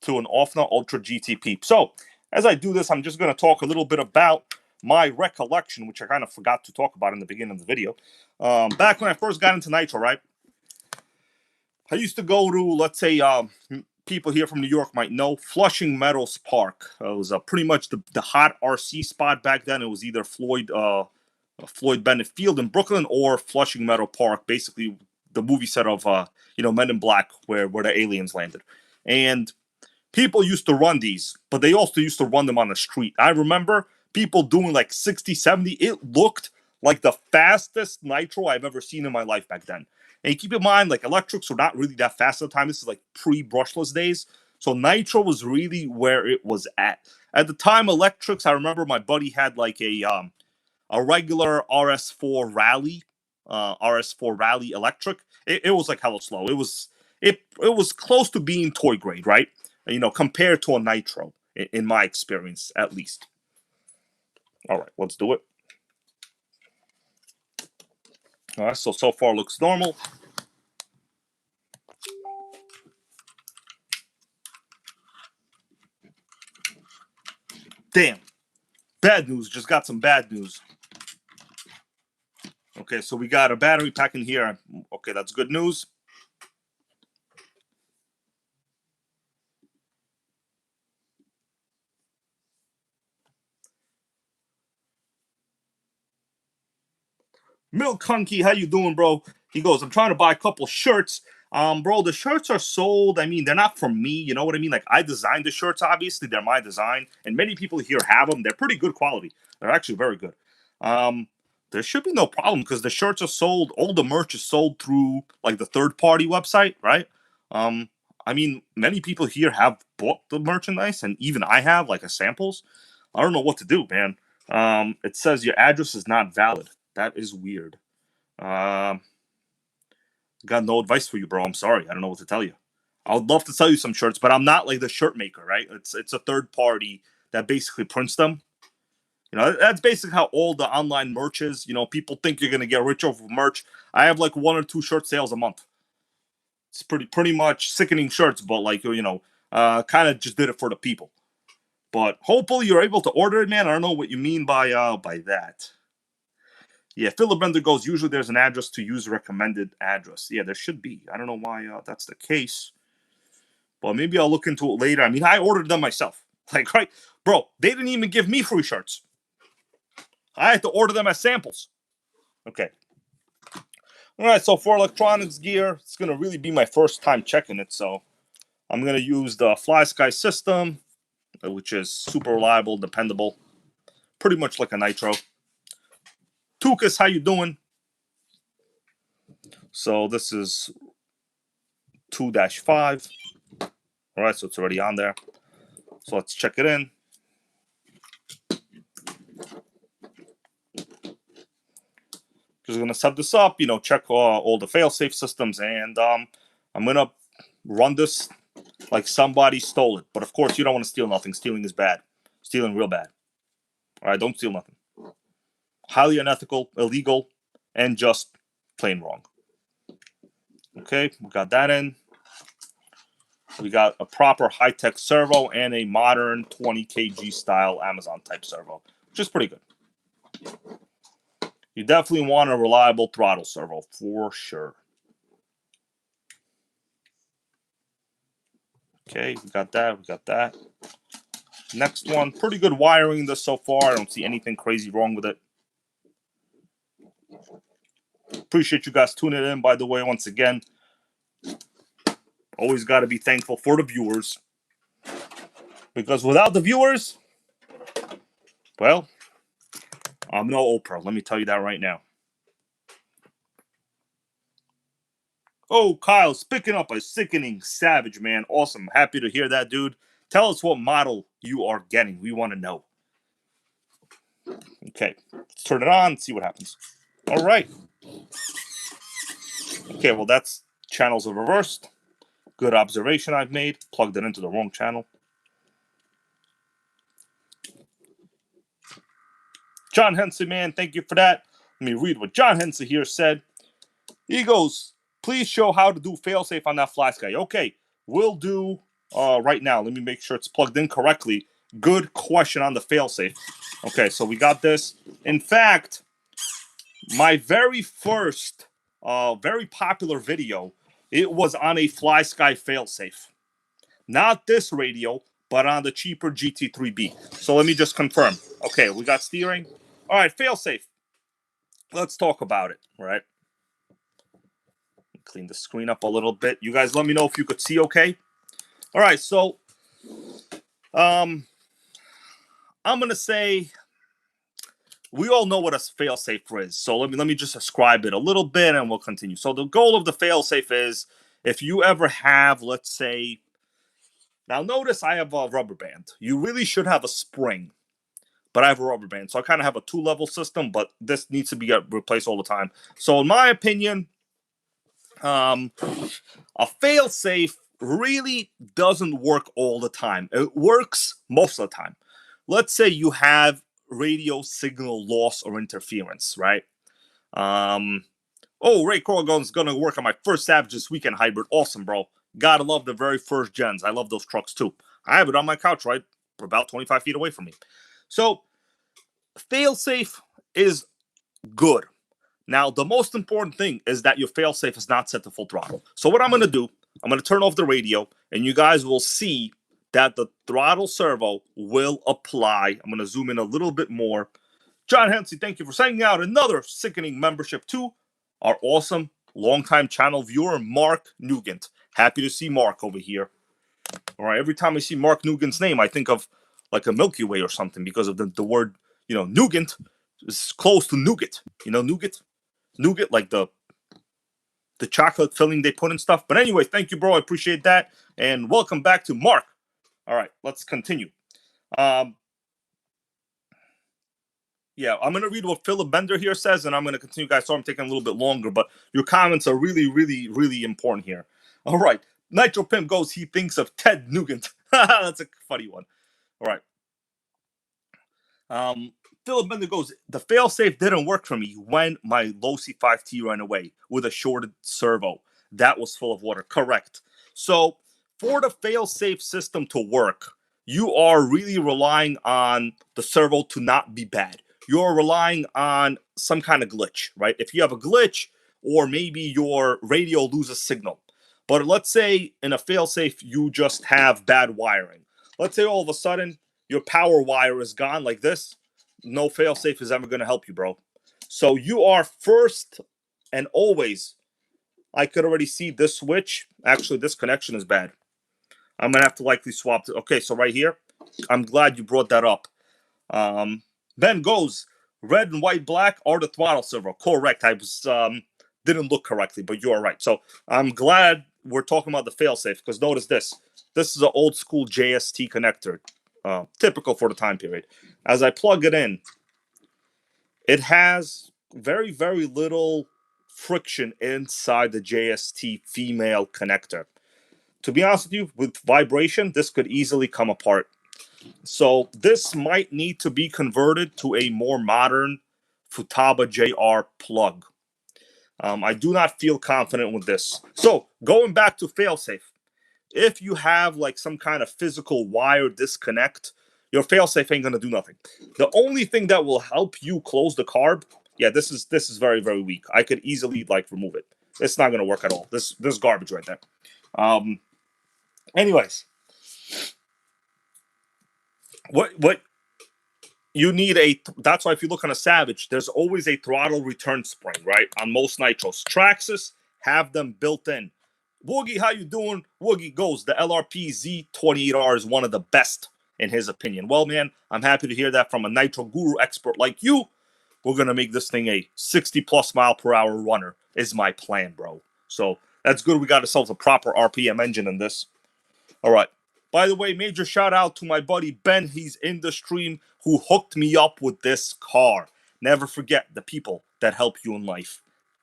to an Ofna Ultra GTP. So, as I do this, I'm just going to talk a little bit about my recollection, which I kind of forgot to talk about in the beginning of the video. Back when I first got into Nitro, right? I used to go to, let's say, people here from New York might know, Flushing Meadows Park. It was pretty much the hot RC spot back then. It was either Floyd Bennett Field in Brooklyn or Flushing Meadow Park, basically the movie set of Men in Black, where the aliens landed. And people used to run these, but they also used to run them on the street. I remember people doing like 60, 70. It looked like the fastest Nitro I've ever seen in my life back then. And keep in mind, like, electrics were not really that fast at the time. This is like pre-brushless days. So Nitro was really where it was at. At the time, electrics, I remember my buddy had like a regular RS4 Rally electric. It was like hella slow. It was close to being toy grade, right? Compared to a Nitro, in my experience, at least. All right, let's do it. All right, so far looks normal. Damn. Bad news. Just got some bad news. Okay, so we got a battery pack in here. Okay, that's good news. Milk Hunky, how you doing, bro? He goes, I'm trying to buy a couple shirts. Bro, the shirts are sold. I mean, they're not from me. You know what I mean? Like, I designed the shirts, obviously. They're my design. And many people here have them. They're pretty good quality. They're actually very good. There should be no problem because the shirts are sold. All the merch is sold through, like, the third-party website, right? I mean, many people here have bought the merchandise, and even I have, like, as samples. I don't know what to do, man. It says your address is not valid. That is weird. Got no advice for you, bro. I'm sorry. I don't know what to tell you. I would love to sell you some shirts, but I'm not like the shirt maker, right? It's a third party that basically prints them. That's basically how all the online merch is. People think you're gonna get rich over merch. I have like 1 or 2 shirt sales a month. It's pretty much sickening shirts, but like kind of just did it for the people. But hopefully you're able to order it, man. I don't know what you mean by that. Yeah, Philip Bender goes, usually there's an address to use recommended address. Yeah, there should be. I don't know why that's the case. But maybe I'll look into it later. I mean, I ordered them myself. Like, right? Bro, they didn't even give me free shirts. I had to order them as samples. Okay. All right, so for electronics gear, it's going to really be my first time checking it. So I'm going to use the Fly Sky system, which is super reliable, dependable. Pretty much like a Nitro. Tukas, how you doing? So this is 2-5. All right, so it's already on there. So let's check it in. Just gonna set this up, check all the fail-safe systems, and I'm gonna run this like somebody stole it. But of course, you don't want to steal nothing. Stealing is bad. Stealing real bad. All right, don't steal nothing. Highly unethical, illegal, and just plain wrong. Okay, we got that in. We got a proper high-tech servo and a modern 20 kg style Amazon type servo, which is pretty good. You definitely want a reliable throttle servo for sure. Okay, we got that. We got that. Next one, pretty good wiring this so far. I don't see anything crazy wrong with it. Appreciate you guys tuning in, by the way, once again. Always got to be thankful for the viewers. Because without the viewers, well, I'm no Oprah. Let me tell you that right now. Oh, Kyle's picking up a sickening Savage, man. Awesome. Happy to hear that, dude. Tell us what model you are getting. We want to know. Okay, let's turn it on, see what happens. All right. Okay, well, that's channels are reversed. Good observation I've made. Plugged it into the wrong channel. John Henson, man, thank you for that. Let me read what John Henson here said. He goes, please show how to do failsafe on that fly sky. Okay, we'll do right now. Let me make sure it's plugged in correctly. Good question on the failsafe. Okay, so we got this. In fact, my very first, very popular video, it was on a fly sky failsafe. Not this radio, but on the cheaper GT3B. So let me just confirm. Okay, we got steering. All right, failsafe. Let's talk about it, right? Clean the screen up a little bit. You guys let me know if you could see okay. All right, so I'm going to say we all know what a failsafe is. So let me just describe it a little bit and we'll continue. So the goal of the failsafe is if you ever have, let's say, now notice I have a rubber band. You really should have a spring, but I have a rubber band. So I kind of have a 2-level system, but this needs to be replaced all the time. So in my opinion, a failsafe really doesn't work all the time. It works most of the time. Let's say you have radio signal loss or interference, right? Oh, Ray Corrigan's going to work on my first Savage this weekend hybrid. Awesome, bro. Gotta love the very first gens. I love those trucks too. I have it on my couch, right? About 25 feet away from me. So, failsafe is good. Now, the most important thing is that your failsafe is not set to full throttle. So what I'm going to do, I'm going to turn off the radio, and you guys will see that the throttle servo will apply. I'm going to zoom in a little bit more. John Hensey, thank you for sending out another sickening membership to our awesome longtime channel viewer, Mark Nugent. Happy to see Mark over here. All right, every time I see Mark Nugent's name, I think of like a Milky Way or something because of the word, Nugent is close to nougat. Nougat? Nougat, like the chocolate filling they put in stuff. But anyway, thank you, bro. I appreciate that. And welcome back to Mark. All right, let's continue. Yeah, I'm going to read what Philip Bender here says, and I'm going to continue, guys. So I'm taking a little bit longer, but your comments are really, really, really important here. All right. Nitro Pimp goes, he thinks of Ted Nugent. That's a funny one. All right. Philip Bender goes, the failsafe didn't work for me when my low C5T ran away with a shorted servo. That was full of water. Correct. So for the failsafe system to work, you are really relying on the servo to not be bad. You're relying on some kind of glitch, right? If you have a glitch, or maybe your radio loses signal. But let's say in a failsafe, you just have bad wiring. Let's say all of a sudden your power wire is gone like this. No failsafe is ever going to help you, bro. So you are first and always, I could already see this switch. Actually, this connection is bad. I'm going to have to likely swap it. Okay, so right here, I'm glad you brought that up. Ben goes, red and white black are the throttle servo. Correct. I was didn't look correctly, but you are right. So I'm glad we're talking about the failsafe because notice this. This is an old school JST connector, typical for the time period. As I plug it in, it has very, very little friction inside the JST female connector. To be honest with you, with vibration, this could easily come apart. So this might need to be converted to a more modern Futaba JR plug. I do not feel confident with this. So going back to failsafe, if you have like some kind of physical wire disconnect, your failsafe ain't gonna do nothing. The only thing that will help you close the carb, yeah, this is very, very weak. I could easily like remove it. It's not gonna work at all. This garbage right there. Anyways, What you need that's why if you look on a Savage, there's always a throttle return spring, right? On most Nitros. Traxxas have them built in. Woogie, how you doing? Woogie goes, the LRP Z28R is one of the best in his opinion. Well, man, I'm happy to hear that from a Nitro guru expert like you. We're going to make this thing a 60+ mile per hour runner is my plan, bro. So that's good. We got ourselves a proper RPM engine in this. All right. By the way, major shout out to my buddy Ben. He's in the stream who hooked me up with this car. Never forget the people that help you in life.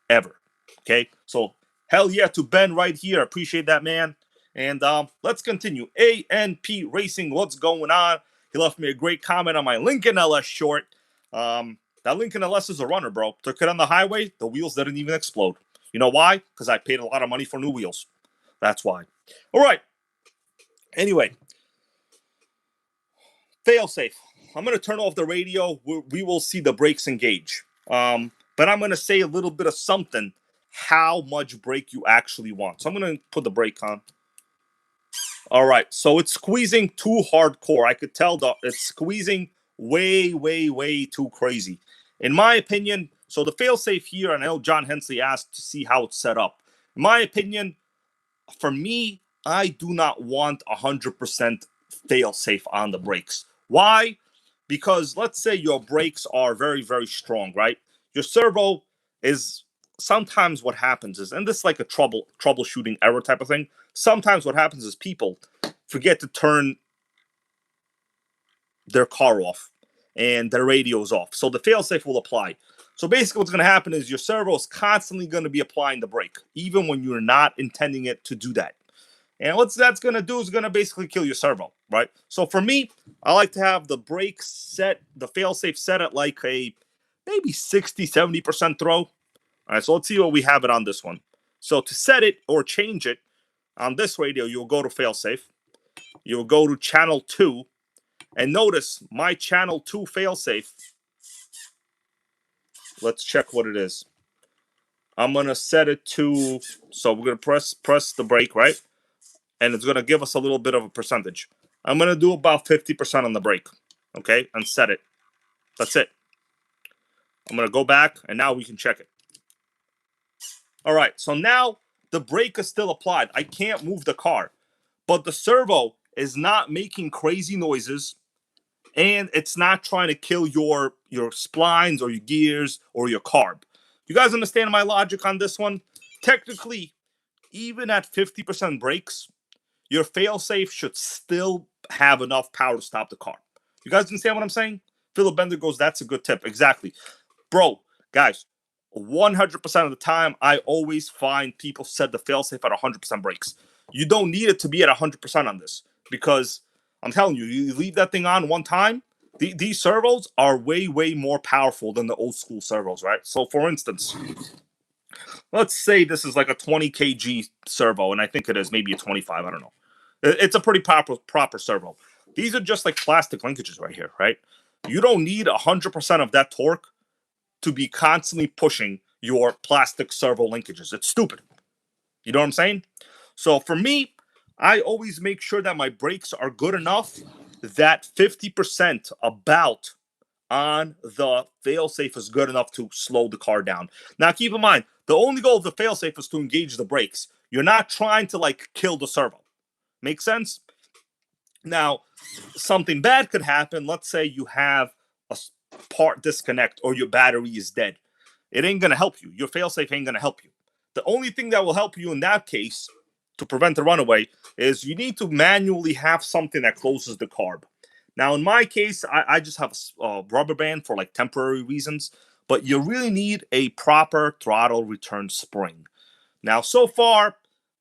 Ever. Okay? So, hell yeah to Ben right here. Appreciate that, man. And let's continue. ANP Racing, what's going on? He left me a great comment on my Lincoln LS short. That Lincoln LS is a runner, bro. Took it on the highway. The wheels didn't even explode. You know why? Because I paid a lot of money for new wheels. That's why. All right. Anyway, fail safe. I'm going to turn off the radio. We will see the brakes engage. But I'm going to say a little bit of something, how much brake you actually want. So I'm going to put the brake on. All right. So it's squeezing too hardcore. I could tell it's squeezing way, way, way too crazy. In my opinion, so the fail safe here, and I know John Hensley asked to see how it's set up. In my opinion, for me, I do not want 100% fail safe on the brakes. Why? Because let's say your brakes are very, very strong, right? Your servo is sometimes what happens is, and this is like a troubleshooting error type of thing. Sometimes what happens is people forget to turn their car off and their radio's off. So the fail safe will apply. So basically what's going to happen is your servo is constantly going to be applying the brake, even when you're not intending it to do that. And what that's going to do is going to basically kill your servo, right? So for me, I like to have the brake set, the fail-safe set at like a maybe 60, 70% throw. All right, so let's see what we have it on this one. So to set it or change it on this radio, you'll go to fail-safe. You'll go to channel 2. And notice my channel 2 fail-safe. Let's check what it is. I'm going to set it to, so we're going to press the brake, right? And it's going to give us a little bit of a percentage. I'm going to do about 50% on the brake, okay, and set it. That's it. I'm going to go back, and now we can check it. All right, so now the brake is still applied. I can't move the car, but the servo is not making crazy noises, and it's not trying to kill your splines or your gears or your carb. You guys understand my logic on this one? Technically, even at 50% brakes, your failsafe should still have enough power to stop the car. You guys understand what I'm saying? Philip Bender goes, that's a good tip. Exactly. Bro, guys, 100% of the time, I always find people set the failsafe at 100% brakes. You don't need it to be at 100% on this because I'm telling you, you leave that thing on one time, these servos are way, way more powerful than the old school servos, right? So for instance, let's say this is like a 20 kg servo, and I think it is maybe a 25, I don't know. It's a pretty proper servo. These are just like plastic linkages right here, right? You don't need 100% of that torque to be constantly pushing your plastic servo linkages. It's stupid. You know what I'm saying? So for me, I always make sure that my brakes are good enough that 50% about on the failsafe is good enough to slow the car down. Now, keep in mind, the only goal of the failsafe is to engage the brakes. You're not trying to like kill the servo. Make sense? Now, something bad could happen. Let's say you have a part disconnect or your battery is dead. It ain't going to help you. Your failsafe ain't going to help you. The only thing that will help you in that case to prevent the runaway is you need to manually have something that closes the carb. Now, in my case, I just have a rubber band for like temporary reasons, but you really need a proper throttle return spring. Now, so far,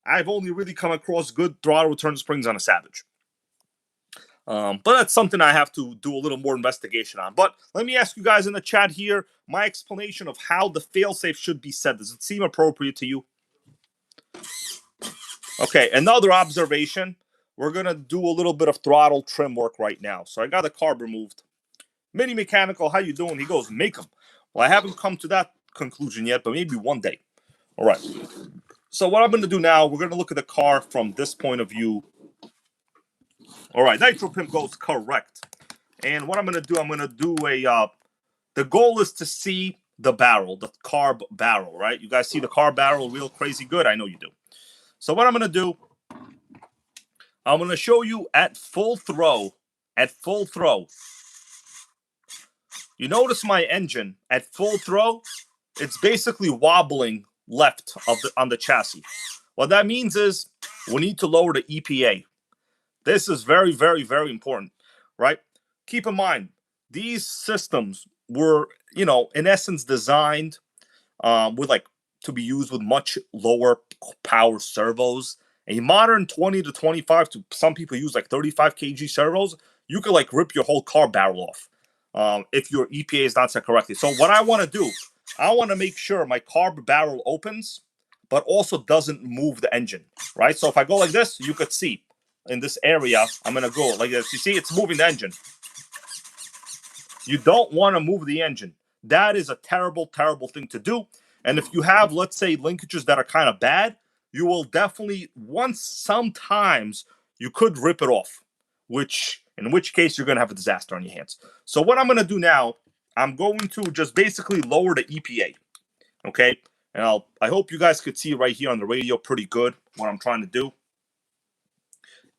I've only really come across good throttle return springs on a Savage. But that's something I have to do a little more investigation on. But let me ask you guys in the chat here, my explanation of how the failsafe should be set. Does it seem appropriate to you? Okay, another observation. We're going to do a little bit of throttle trim work right now. So I got the carb removed. Mini Mechanical, how you doing? He goes, make them. Well, I haven't come to that conclusion yet, but maybe one day. All right. So what I'm going to do now, we're going to look at the car from this point of view. All right, Nitro pimp goes correct. And what I'm going to do, I'm going to do a, the goal is to see the barrel, the carb barrel, right? You guys see the carb barrel real crazy good? I know you do. So what I'm going to do, I'm going to show you at full throw, you notice my engine at full throw, it's basically wobbling left on the chassis. What that means is we need to lower the EPA. This is very, very, very important, right? Keep in mind, these systems were, in essence designed with to be used with much lower power servos. A modern 20 to 25 to some people use 35 kg servos, you could rip your whole car barrel off if your EPA is not set correctly. So what I want to do, I want to make sure my carb barrel opens, but also doesn't move the engine, right? So if I go like this, you could see in this area, I'm going to go like this. You see, it's moving the engine. You don't want to move the engine. That is a terrible, terrible thing to do. And if you have, let's say, linkages that are kind of bad, you will definitely, sometimes you could rip it off, in which case you're going to have a disaster on your hands. So what I'm going to do now, I'm going to just basically lower the EPA, okay? And I hope you guys could see right here on the radio pretty good what I'm trying to do.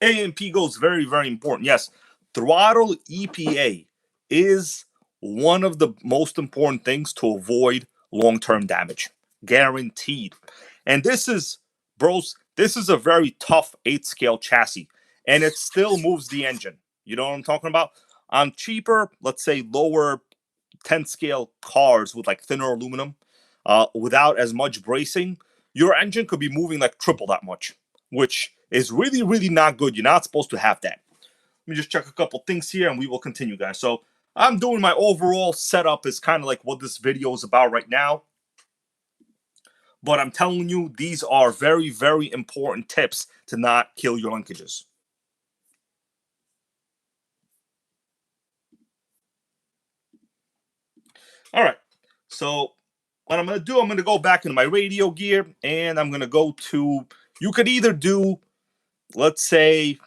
A&P goes very, very important. Yes, throttle EPA is one of the most important things to avoid long-term damage. Guaranteed. And this is a very tough 8-scale chassis. And it still moves the engine. You know what I'm talking about? On cheaper, let's say lower 10-scale cars with thinner aluminum, without as much bracing, your engine could be moving triple that much, which is really, really not good. You're not supposed to have that. Let me just check a couple things here and we will continue, guys. So I'm doing my overall setup is kind of what this video is about right now. But I'm telling you, these are very, very important tips to not kill your linkages. All right. So what I'm going to do, I'm going to go back into my radio gear and I'm going to go to, you could either do, let's say,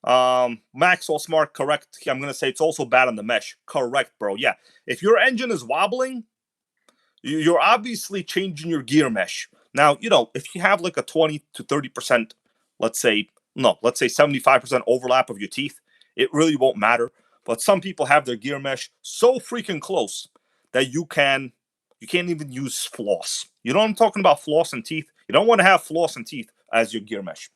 Maxwell Smart, correct. I'm going to say it's also bad on the mesh. Correct, bro. Yeah. If your engine is wobbling, you're obviously changing your gear mesh. Now, if you have a 20 to 30%, let's say 75% overlap of your teeth, it really won't matter. But some people have their gear mesh so freaking close that you can't even use floss. You know what I'm talking about? Floss and teeth. You don't want to have floss and teeth as your gear mesh.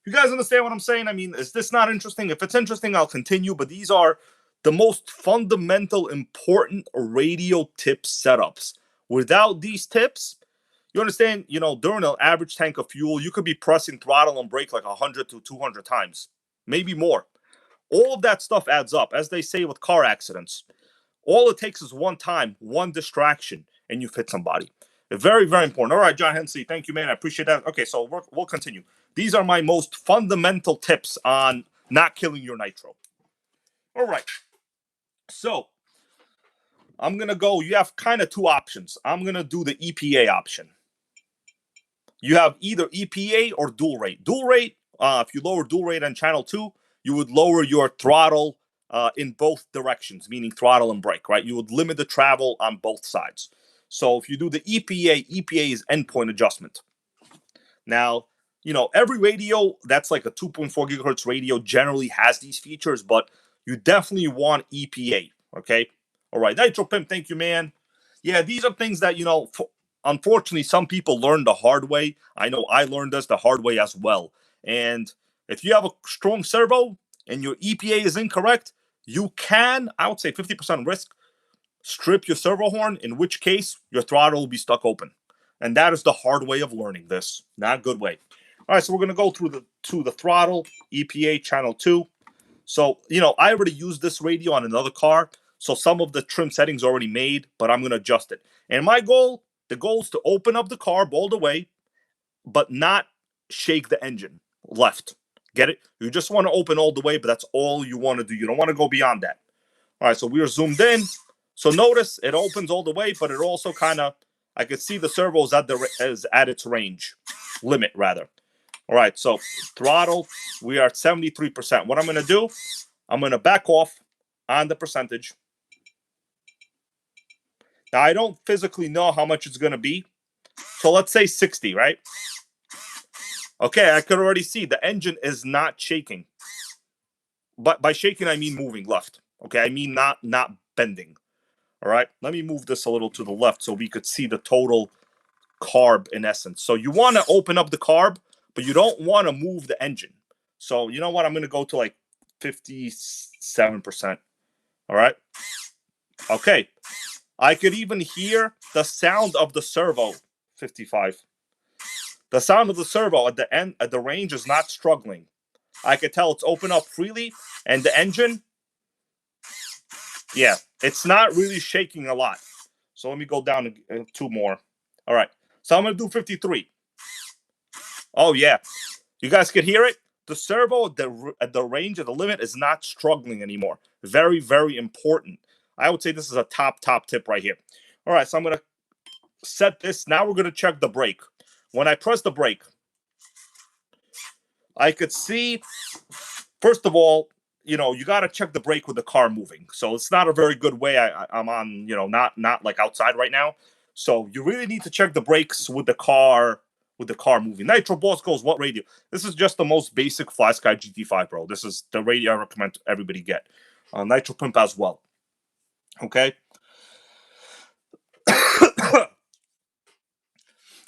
You guys understand what I'm saying? I mean, is this not interesting? If it's interesting, I'll continue. But these are the most fundamental, important radio tip setups. Without these tips, you understand, during an average tank of fuel, you could be pressing throttle and brake 100 to 200 times, maybe more. All of that stuff adds up. As they say with car accidents, all it takes is one time, one distraction, and you've hit somebody. Very, very important. All right, John Hensley, thank you, man. I appreciate that. Okay, so we'll continue. These are my most fundamental tips on not killing your nitro. All right. So I'm going to go. You have kind of two options. I'm going to do the EPA option. You have either EPA or dual rate. Dual rate, if you lower dual rate on channel 2, you would lower your throttle in both directions, meaning throttle and brake, right? You would limit the travel on both sides. So if you do the EPA is endpoint adjustment. Now, every radio that's a 2.4 gigahertz radio generally has these features, but you definitely want EPA, okay? All right, Nitro Pimp, thank you, man. Yeah, these are things that, unfortunately, some people learn the hard way. I know I learned this the hard way as well. And if you have a strong servo and your EPA is incorrect, you can, I would say 50% risk, strip your servo horn, in which case your throttle will be stuck open. And that is the hard way of learning this. Not a good way. All right, so we're going to go through the throttle, EPA, channel 2. So, I already used this radio on another car. So some of the trim settings are already made, but I'm going to adjust it. And the goal is to open up the carb all the way, but not shake the engine left. Get it? You just want to open all the way, but that's all you want to do. You don't want to go beyond that. All right, so we are zoomed in. So notice it opens all the way, but it also kind of, I could see the servo is at its range, limit rather. All right, so throttle, we are at 73%. What I'm going to do, I'm going to back off on the percentage. Now, I don't physically know how much it's going to be. So let's say 60, right? Okay, I could already see the engine is not shaking. But by shaking, I mean moving left. Okay, I mean not bending. All right, let me move this a little to the left so we could see the total carb in essence. So you want to open up the carb, but you don't want to move the engine. So you know what? I'm going to go to like 57%. All right. Okay. I could even hear the sound of the servo. 55. The sound of the servo at the end, at the range, is not struggling. I could tell it's open up freely, and the engine, yeah, it's not really shaking a lot. So let me go down to 2 more. All right. So I'm going to do 53. Oh, yeah. You guys could hear it? The servo at the range of the limit is not struggling anymore. Very, very important. I would say this is a top tip right here. All right, so I'm going to set this. Now we're going to check the brake. When I press the brake, I could see, first of all, you got to check the brake with the car moving. So it's not a very good way. I'm on, not like outside right now. So you really need to check the brakes with the car moving. Nitro Boss goes, what radio? This is just the most basic Fly Sky GT5, bro. This is the radio I recommend everybody get. Nitro Pimp as well. Okay.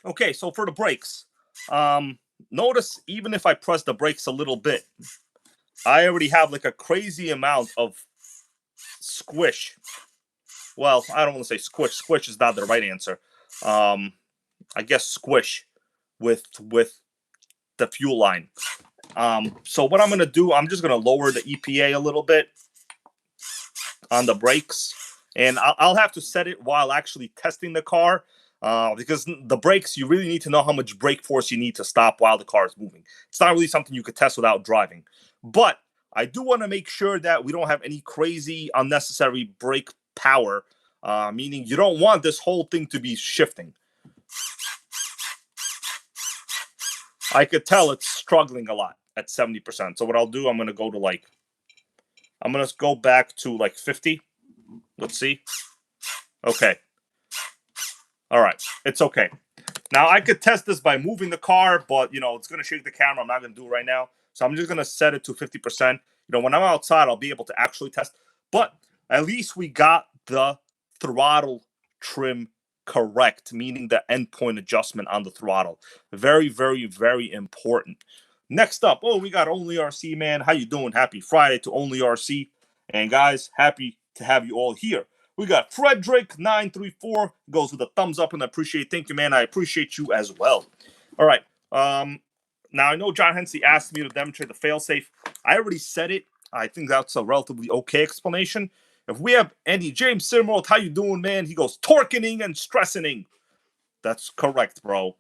Okay, so for the brakes, notice even if I press the brakes a little bit, I already have like a crazy amount of squish. Well, I don't want to say squish. Squish is not the right answer. I guess squish with the fuel line. So what I'm going to do, I'm just going to lower the EPA a little bit on the brakes. And I'll have to set it while actually testing the car. Because the brakes, you really need to know how much brake force you need to stop while the car is moving. It's not really something you could test without driving. But I do want to make sure that we don't have any crazy, unnecessary brake power, meaning you don't want this whole thing to be shifting. I could tell it's struggling a lot at 70%. So what I'll do, I'm going to go to I'm going to go back to 50. Let's see. Okay. All right. It's okay. Now, I could test this by moving the car, but, it's going to shake the camera. I'm not going to do it right now. So I'm just going to set it to 50%. When I'm outside, I'll be able to actually test. But at least we got the throttle trim correct, meaning the endpoint adjustment on the throttle. Very, very, very important. Next up, we got Only RC, man. How you doing? Happy Friday to Only RC. And guys, happy to have you all here. We got Frederick934 goes with a thumbs up and I appreciate. Thank you, man. I appreciate you as well. All right. Now I know John Hensey asked me to demonstrate the failsafe. I already said it. I think that's a relatively okay explanation. If we have any James Simrold, how you doing, man? He goes torquening and stressing. That's correct, bro.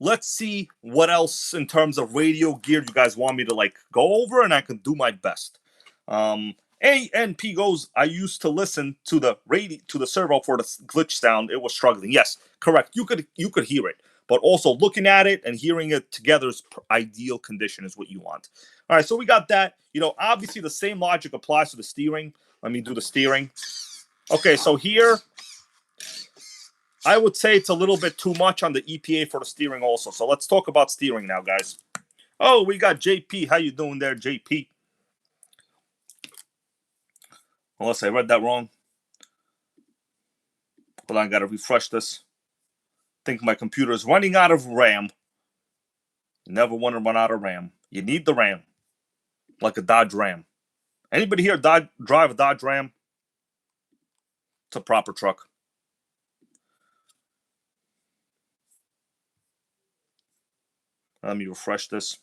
Let's see what else in terms of radio gear you guys want me to go over, and I can do my best. ANP goes, I used to listen to the servo for the glitch sound. It was struggling. Yes, correct. You could hear it, but also looking at it and hearing it together is ideal condition is what you want. All right, so we got that. Obviously the same logic applies to the steering. Let me do the steering. Okay, so here I would say it's a little bit too much on the EPA for the steering also. So let's talk about steering now, guys. Oh, we got JP. How you doing there, JP? Unless I read that wrong. But I got to refresh this. I think my computer is running out of RAM. You never want to run out of RAM. You need the RAM. Like a Dodge Ram. Anybody here drive a Dodge Ram? It's a proper truck. Let me refresh this.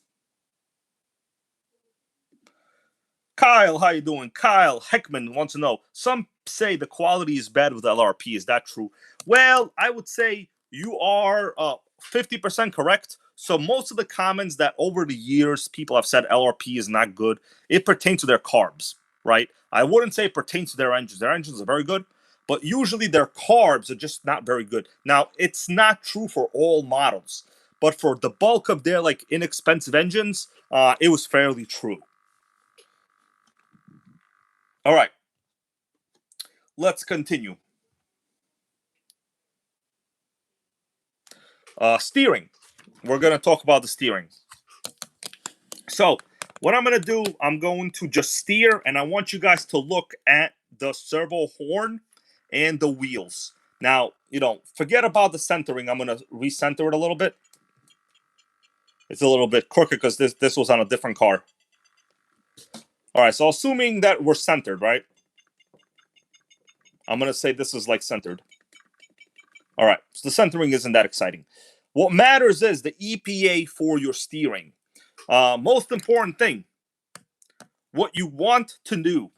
Kyle, how you doing? Kyle Heckman wants to know, some say the quality is bad with LRP. Is that true? Well, I would say you are 50% correct. So most of the comments that over the years people have said LRP is not good, it pertains to their carbs, right? I wouldn't say it pertains to their engines. Their engines are very good, but usually their carbs are just not very good. Now, it's not true for all models, but for the bulk of their like inexpensive engines, it was fairly true. All right, let's continue. Steering. We're going to talk about the steering. So what I'm going to do, I'm going to just steer, and I want you guys to look at the servo horn and the wheels. Now, forget about the centering. I'm going to recenter it a little bit. It's a little bit crooked because this was on a different car. All right, so assuming that we're centered, right? I'm going to say this is like centered. All right, so the centering isn't that exciting. What matters is the EPA for your steering. Most important thing, what you want to do.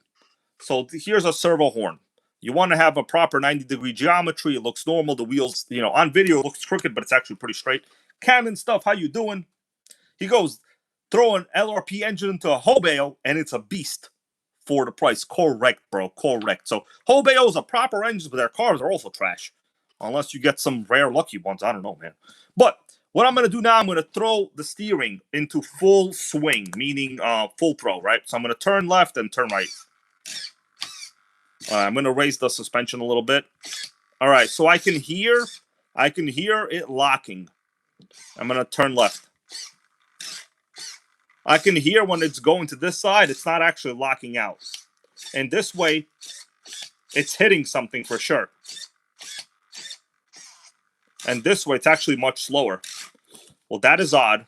So here's a servo horn. You want to have a proper 90-degree geometry. It looks normal. The wheels, on video it looks crooked, but it's actually pretty straight. Canon stuff, how you doing? He goes, throw an LRP engine into a Hobeo, and it's a beast for the price. Correct, bro. Correct. So Hobeos are proper engines, but their cars are also trash. Unless you get some rare lucky ones. I don't know, man. But what I'm going to do now, I'm going to throw the steering into full swing, meaning full throw, right? So I'm going to turn left and turn right. I'm going to raise the suspension a little bit. All right, so I can hear it locking. I'm going to turn left. I can hear when it's going to this side, it's not actually locking out. And this way, it's hitting something for sure. And this way, it's actually much slower. Well, that is odd.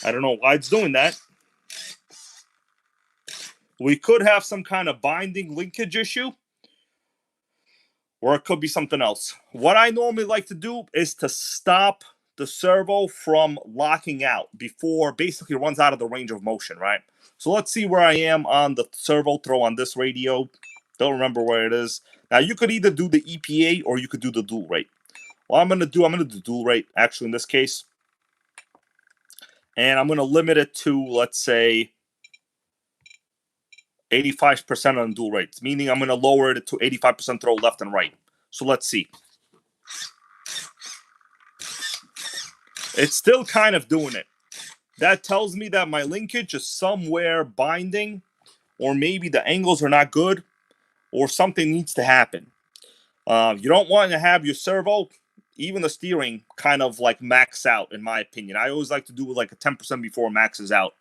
I don't know why it's doing that. We could have some kind of binding linkage issue. Or it could be something else. What I normally like to do is to stop the servo from locking out before basically it runs out of the range of motion, right? So let's see where I am on the servo throw on this radio. Don't remember where it is. Now, you could either do the EPA or you could do the dual rate. What I'm going to do dual rate, actually, in this case. And I'm going to limit it to, let's say, 85% on dual rates, meaning I'm going to lower it to 85% throw left and right. So let's see. It's still kind of doing it. That tells me that my linkage is somewhere binding, or maybe the angles are not good, or something needs to happen. You don't want to have your servo, even the steering, kind of like max out, in my opinion. I always like to do like a 10% before it maxes out.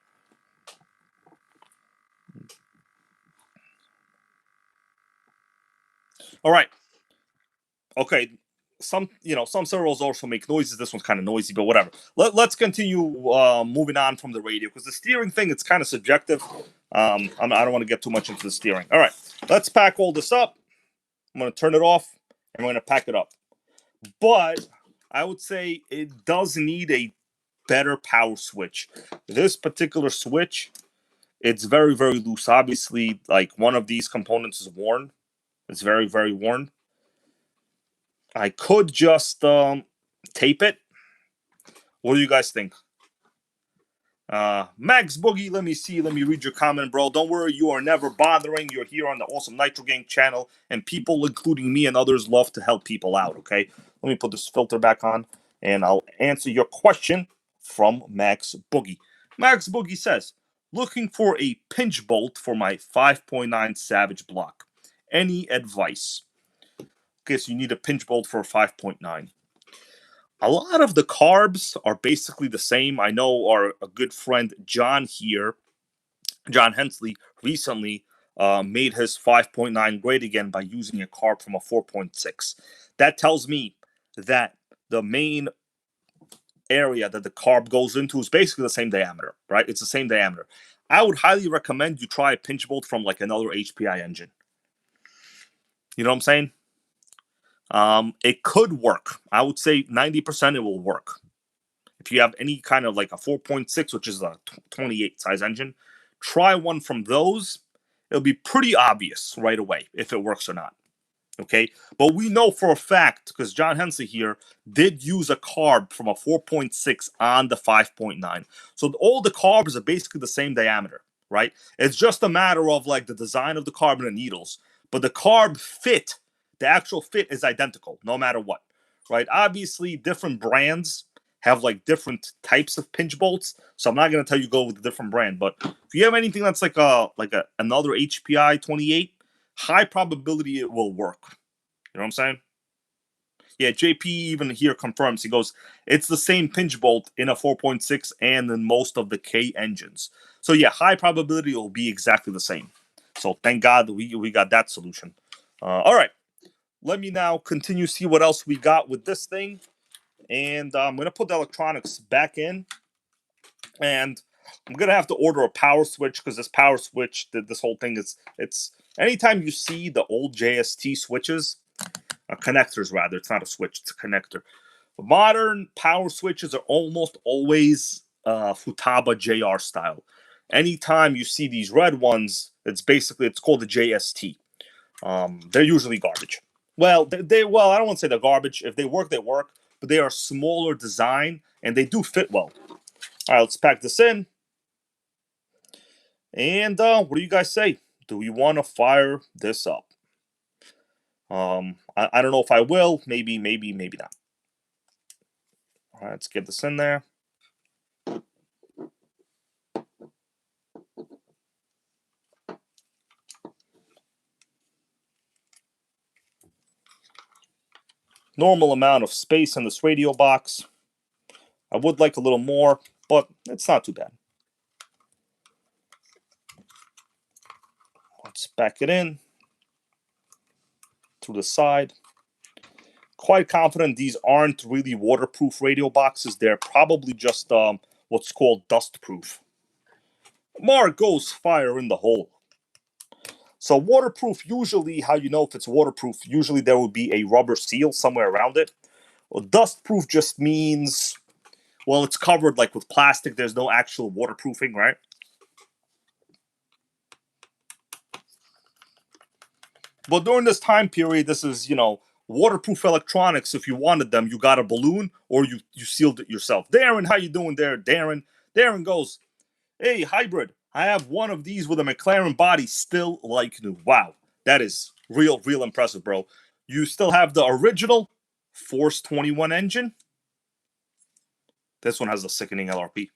All right. Okay. Some servos also make noises. This one's kind of noisy, but whatever. Let's continue moving on from the radio, because the steering thing, it's kind of subjective. I don't want to get too much into the steering. All right. Let's pack all this up. I'm going to turn it off, and we're going to pack it up. But I would say it does need a better power switch. This particular switch, it's very, very loose. Obviously, like, one of these components is worn. It's very, very worn. I could just tape it. What do you guys think? Max Boogie, let me see. Let me read your comment, bro. Don't worry, you are never bothering. You're here on the Awesome Nitro Gang channel, and people, including me and others, love to help people out, okay? Let me put this filter back on, and I'll answer your question from Max Boogie. Max Boogie says, looking for a pinch bolt for my 5.9 Savage block. Any advice? Okay, so you need a pinch bolt for a 5.9. A lot of the carbs are basically the same. I know our a good friend John here, John Hensley, recently made his 5.9 great again by using a carb from a 4.6. That tells me that the main area that the carb goes into is basically the same diameter, right? It's the same diameter. I would highly recommend you try a pinch bolt from like another HPI engine. You know what I'm saying? It could work. I would say 90% it will work. If you have any kind of like a 4.6, which is a 28 size engine, try one from those. It'll be pretty obvious right away if it works or not. Okay, but we know for a fact, because John Hensley here did use a carb from a 4.6 on the 5.9. So all the carbs are basically the same diameter, right? It's just a matter of like the design of the carb and the needles. But the carb fit, the actual fit is identical no matter what, right? Obviously, different brands have like different types of pinch bolts. So I'm not gonna tell you go with a different brand, but if you have anything that's like another HPI 28, high probability it will work. You know what I'm saying? Yeah, JP even here confirms. He goes, it's the same pinch bolt in a 4.6 and in most of the K engines. So yeah, high probability it will be exactly the same. So thank God we got that solution. All right, let me now continue see what else we got with this thing. And I'm going to put the electronics back in. And I'm going to have to order a power switch because this power switch, this whole thing it's anytime you see the old JST switches, connectors rather, it's not a switch, it's a connector. Modern power switches are almost always Futaba JR style. Anytime you see these red ones, it's called the JST. They're usually garbage. Well, I don't want to say they're garbage. If they work, they work. But they are smaller design and they do fit well. All right, let's pack this in. And what do you guys say? Do we want to fire this up? I don't know if I will. Maybe not. All right, let's get this in there. Normal amount of space in this radio box. I would like a little more, but it's not too bad. Let's back it in to the side. Quite confident these aren't really waterproof radio boxes. They're probably just what's called dust proof. More goes fire in the hole. So waterproof, usually how you know if it's waterproof, usually there will be a rubber seal somewhere around it. Well, dust proof just means, well, it's covered like with plastic. There's no actual waterproofing, right? But during this time period, this is, waterproof electronics. If you wanted them, you got a balloon or you sealed it yourself. Darren, how you doing there, Darren? Darren goes, hey, hybrid, I have one of these with a McLaren body still like new. Wow, that is real impressive, bro. You still have the original Force 21 engine. This one has a sickening LRP.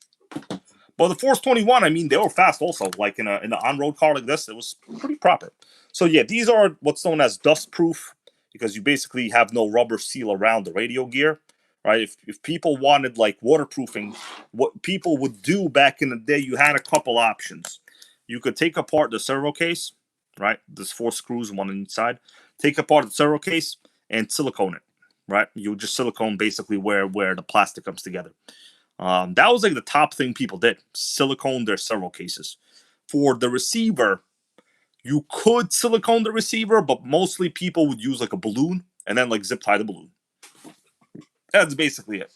But the Force 21, I mean, they were fast also. Like in an on-road car like this, it was pretty proper. So yeah, these are what's known as dust-proof because you basically have no rubber seal around the radio gear, right? If people wanted like waterproofing, what people would do back in the day, you had a couple options. You could take apart the servo case, right? There's 4 screws, one on each side. Take apart the servo case and silicone it, right? You just silicone basically where the plastic comes together. That was like the top thing people did, silicone their servo cases. For the receiver, you could silicone the receiver, but mostly people would use like a balloon and then like zip tie the balloon. That's basically it.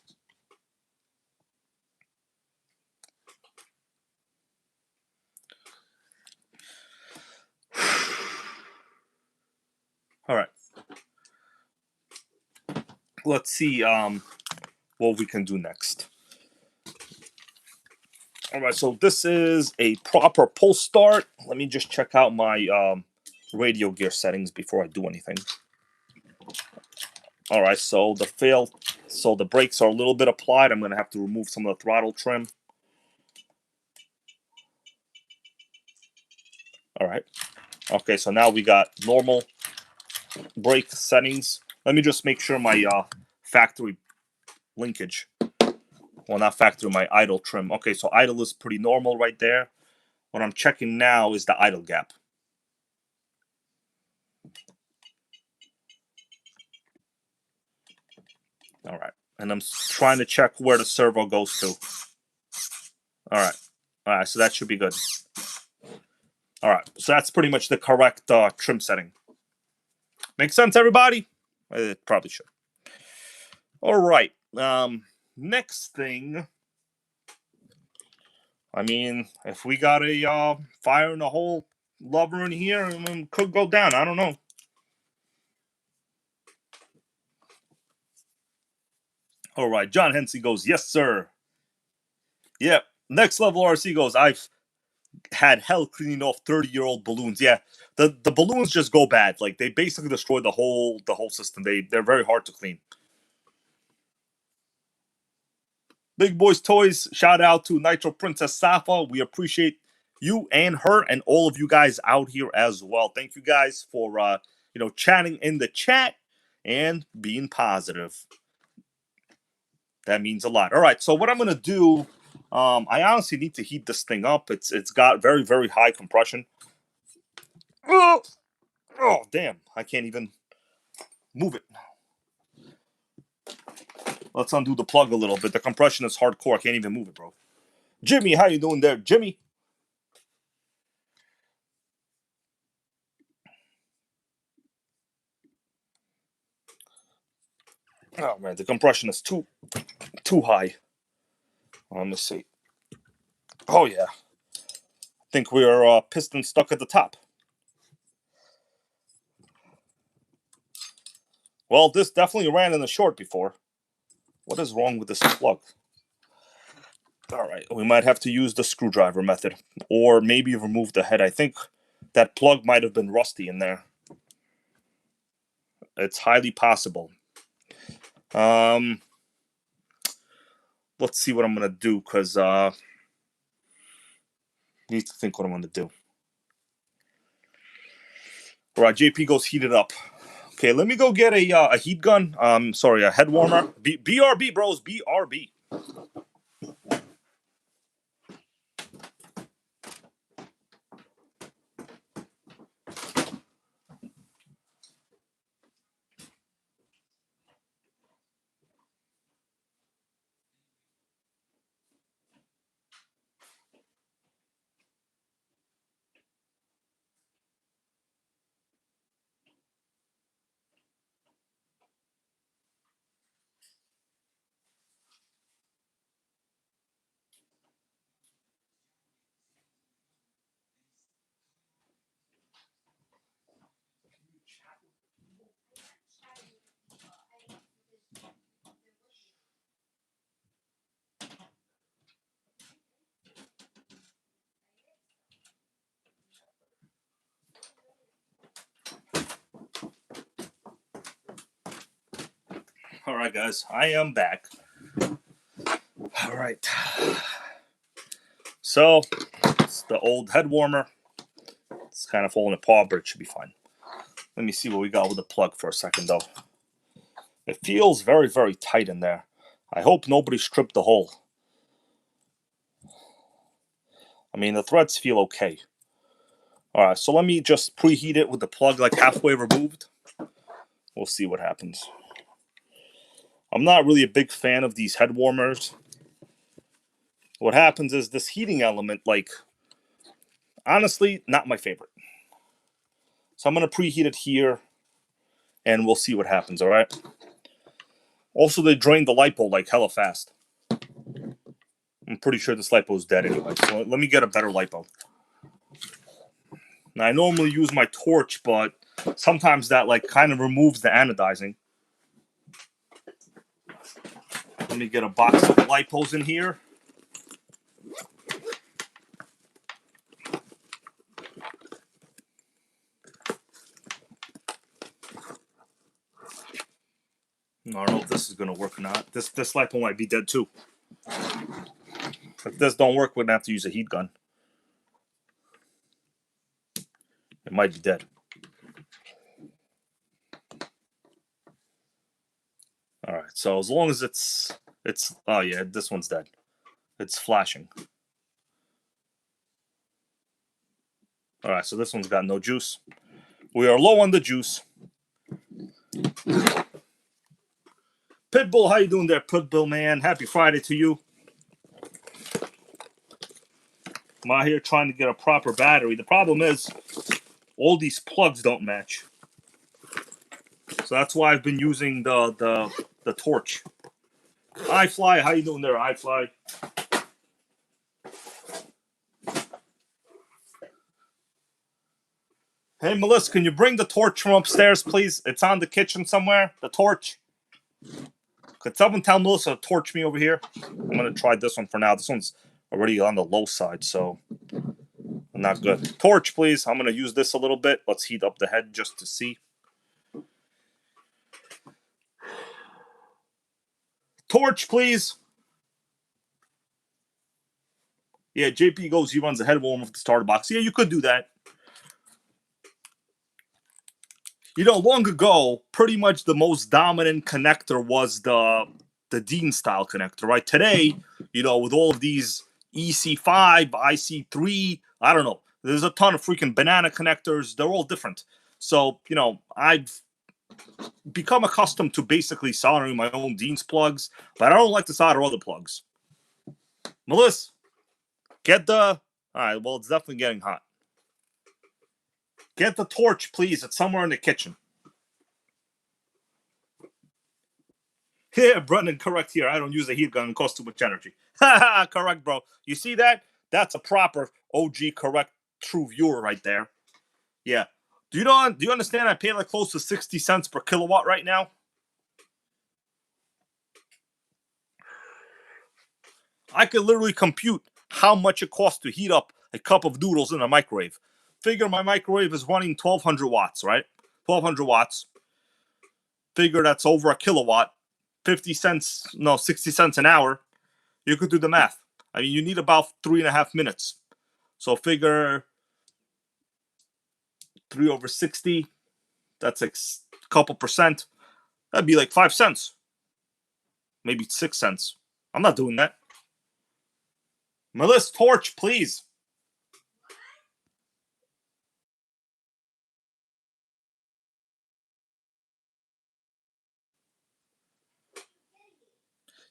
All right. Let's see what we can do next. All right, so this is a proper pull start. Let me just check out my radio gear settings before I do anything. All right, so the brakes are a little bit applied. I'm going to have to remove some of the throttle trim. All right. Okay, so now we got normal brake settings. Let me just make sure my factory linkage. Well, not factory, my idle trim. Okay, so idle is pretty normal right there. What I'm checking now is the idle gap. All right. And I'm trying to check where the servo goes to. All right. All right, so that should be good. All right, so that's pretty much the correct trim setting. Make sense, everybody? It probably should. All right. Next thing. I mean, if we got a fire in the hole lover in here, it could go down. I don't know. All right. John Hensey goes, yes, sir. Yep. Next level RC goes, I've had hell cleaning off 30-year-old balloons. Yeah. The balloons just go bad. Like they basically destroy the whole system. They're very hard to clean. Big Boys Toys, shout out to Nitro Princess Safa. We appreciate you and her and all of you guys out here as well. Thank you guys for chatting in the chat and being positive. That means a lot. All right, so what I'm gonna do, I honestly need to heat this thing up. It's got very, very high compression. Oh, damn! I can't even move it. Let's undo the plug a little bit. The compression is hardcore. I can't even move it, bro. Jimmy, how you doing there, Jimmy? Oh man, the compression is too high. Let me see. Oh yeah, I think we're piston stuck at the top. Well, this definitely ran in the short before. What is wrong with this plug? All right, we might have to use the screwdriver method, or maybe remove the head. I think that plug might have been rusty in there. It's highly possible. Let's see what I'm gonna do, because I need to think what I'm gonna do. All right, JP goes heat it up. Okay, let me go get a heat gun. Sorry, a head warmer. BRB, bros, BRB. All right, guys, I am back. All right. So, it's the old head warmer. It's kind of falling apart, but it should be fine. Let me see what we got with the plug for a second, though. It feels very, very tight in there. I hope nobody stripped the hole. I mean, the threads feel okay. All right, so let me just preheat it with the plug like halfway removed. We'll see what happens. I'm not really a big fan of these head warmers. What happens is this heating element, like, honestly, not my favorite. So I'm going to preheat it here, and we'll see what happens, all right? Also, they drained the LiPo like hella fast. I'm pretty sure this LiPo is dead anyway, so let me get a better LiPo. Now, I normally use my torch, but sometimes that like kind of removes the anodizing. Let me get a box of LiPos in here. I don't know if this is going to work or not. This LiPo might be dead too. If this don't work, we're going to have to use a heat gun. It might be dead. All right, so as long as it's oh yeah, this one's dead. It's flashing. All right, so this one's got no juice. We are low on the juice. Pitbull, how you doing there, Pitbull man? Happy Friday to you. I'm out here trying to get a proper battery. The problem is all these plugs don't match. So that's why I've been using the torch. iFly, how you doing there, iFly? Hey, Melissa, can you bring the torch from upstairs, please? It's on the kitchen somewhere, the torch. Could someone tell Melissa to torch me over here? I'm going to try this one for now. This one's already on the low side, so not good. Torch, please. I'm going to use this a little bit. Let's heat up the head just to see. Torch, please. Yeah, JP goes, he runs a head warmer with the starter box. Yeah, you could do that. You know, long ago, pretty much the most dominant connector was the Dean style connector, right? Today, you know, with all of these EC5, IC3, I don't know. There's a ton of freaking banana connectors. They're all different. So, you know, I've become accustomed to basically soldering my own Dean's plugs, but I don't like to solder other plugs. Melissa, get the... All right, well, it's definitely getting hot. Get the torch, please. It's somewhere in the kitchen. Yeah, Brendan, correct here. I don't use a heat gun. It costs too much energy. Correct, bro. You see that? That's a proper OG correct true viewer right there. Yeah. Do you understand I pay like close to 60 cents per kilowatt right now? I could literally compute how much it costs to heat up a cup of noodles in a microwave. Figure my microwave is running 1200 watts, right? 1200 watts. Figure that's over a kilowatt. 50 cents, no, 60 cents an hour. You could do the math. I mean, you need about 3.5 minutes. So figure 3 over 60. That's like a couple percent. That'd be like 5 cents. Maybe 6 cents. I'm not doing that. Melissa, torch, please.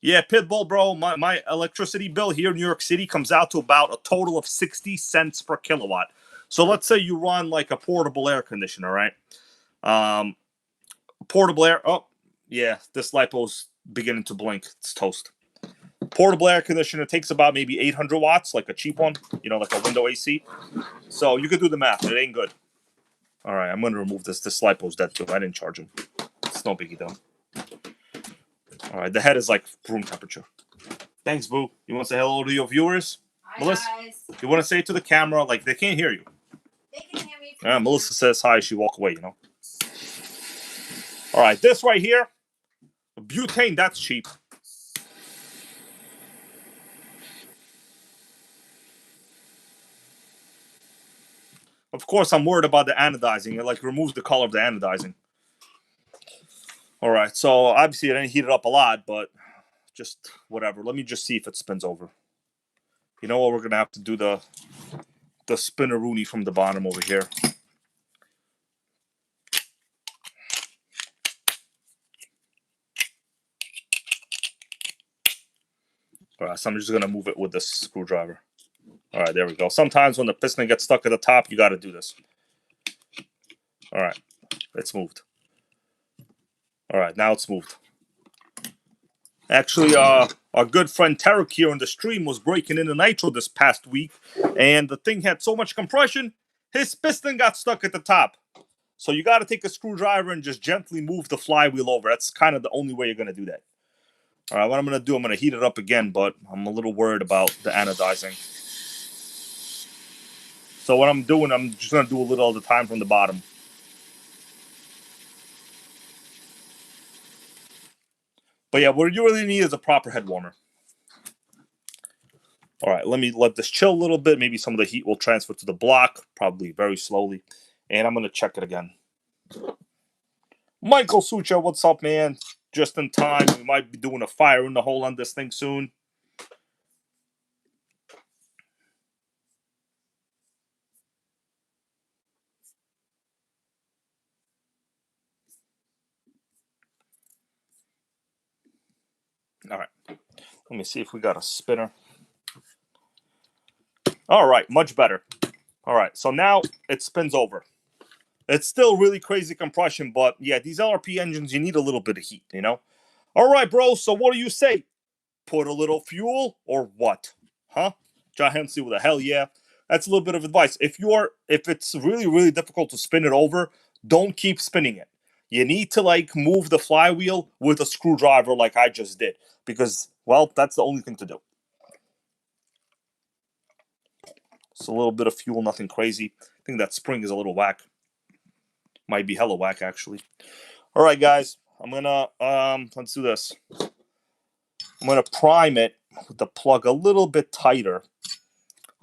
Yeah, Pitbull, bro, my electricity bill here in New York City comes out to about a total of 60 cents per kilowatt. So let's say you run like a portable air conditioner, right? Portable air. Oh, yeah, this LiPo's beginning to blink. It's toast. Portable air conditioner takes about maybe 800 watts, like a cheap one, you know, like a window AC. So you could do the math. It ain't good. All right, I'm going to remove this. This LiPo's dead too. I didn't charge him. It's no biggie though. All right, the head is like room temperature. Thanks, Boo. You want to say hello to your viewers? Hi, Melissa, guys. you want to say it to the camera? Like, they can't hear you. They can hear me. Melissa says hi. She walk away, you know. All right, this right here, butane, that's cheap. Of course, I'm worried about the anodizing. It like removes the color of the anodizing. All right, so obviously I didn't heat it up a lot, but just whatever. Let me just see if it spins over. You know what? We're gonna have to do the spinneroonie from the bottom over here. All right, so I'm just gonna move it with this screwdriver. All right, there we go. Sometimes when the piston gets stuck at the top, you got to do this. All right, it's moved. All right, now it's moved. Actually, our good friend Tarek here on the stream was breaking into Nitro this past week, and the thing had so much compression, his piston got stuck at the top. So you got to take a screwdriver and just gently move the flywheel over. That's kind of the only way you're going to do that. All right, what I'm going to do, I'm going to heat it up again, but I'm a little worried about the anodizing. So what I'm doing, I'm just going to do a little at a time from the bottom. But yeah, what you really need is a proper head warmer. All right, let me let this chill a little bit. Maybe some of the heat will transfer to the block, probably very slowly. And I'm going to check it again. Michael Sucha, what's up, man? Just in time. We might be doing a fire in the hole on this thing soon. All right. Let me see if we got a spinner. All right, much better. All right, so now it spins over. It's still really crazy compression, but yeah, these LRP engines, you need a little bit of heat, you know? All right, bro, so what do you say? Put a little fuel or what? Huh? John Hensley with a hell yeah. That's a little bit of advice. If it's really, really difficult to spin it over, don't keep spinning it. You need to like move the flywheel with a screwdriver like I just did. Because, well, that's the only thing to do. It's a little bit of fuel, nothing crazy. I think that spring is a little whack. Might be hella whack, actually. All right, guys. I'm gonna let's do this. I'm gonna prime it with the plug a little bit tighter.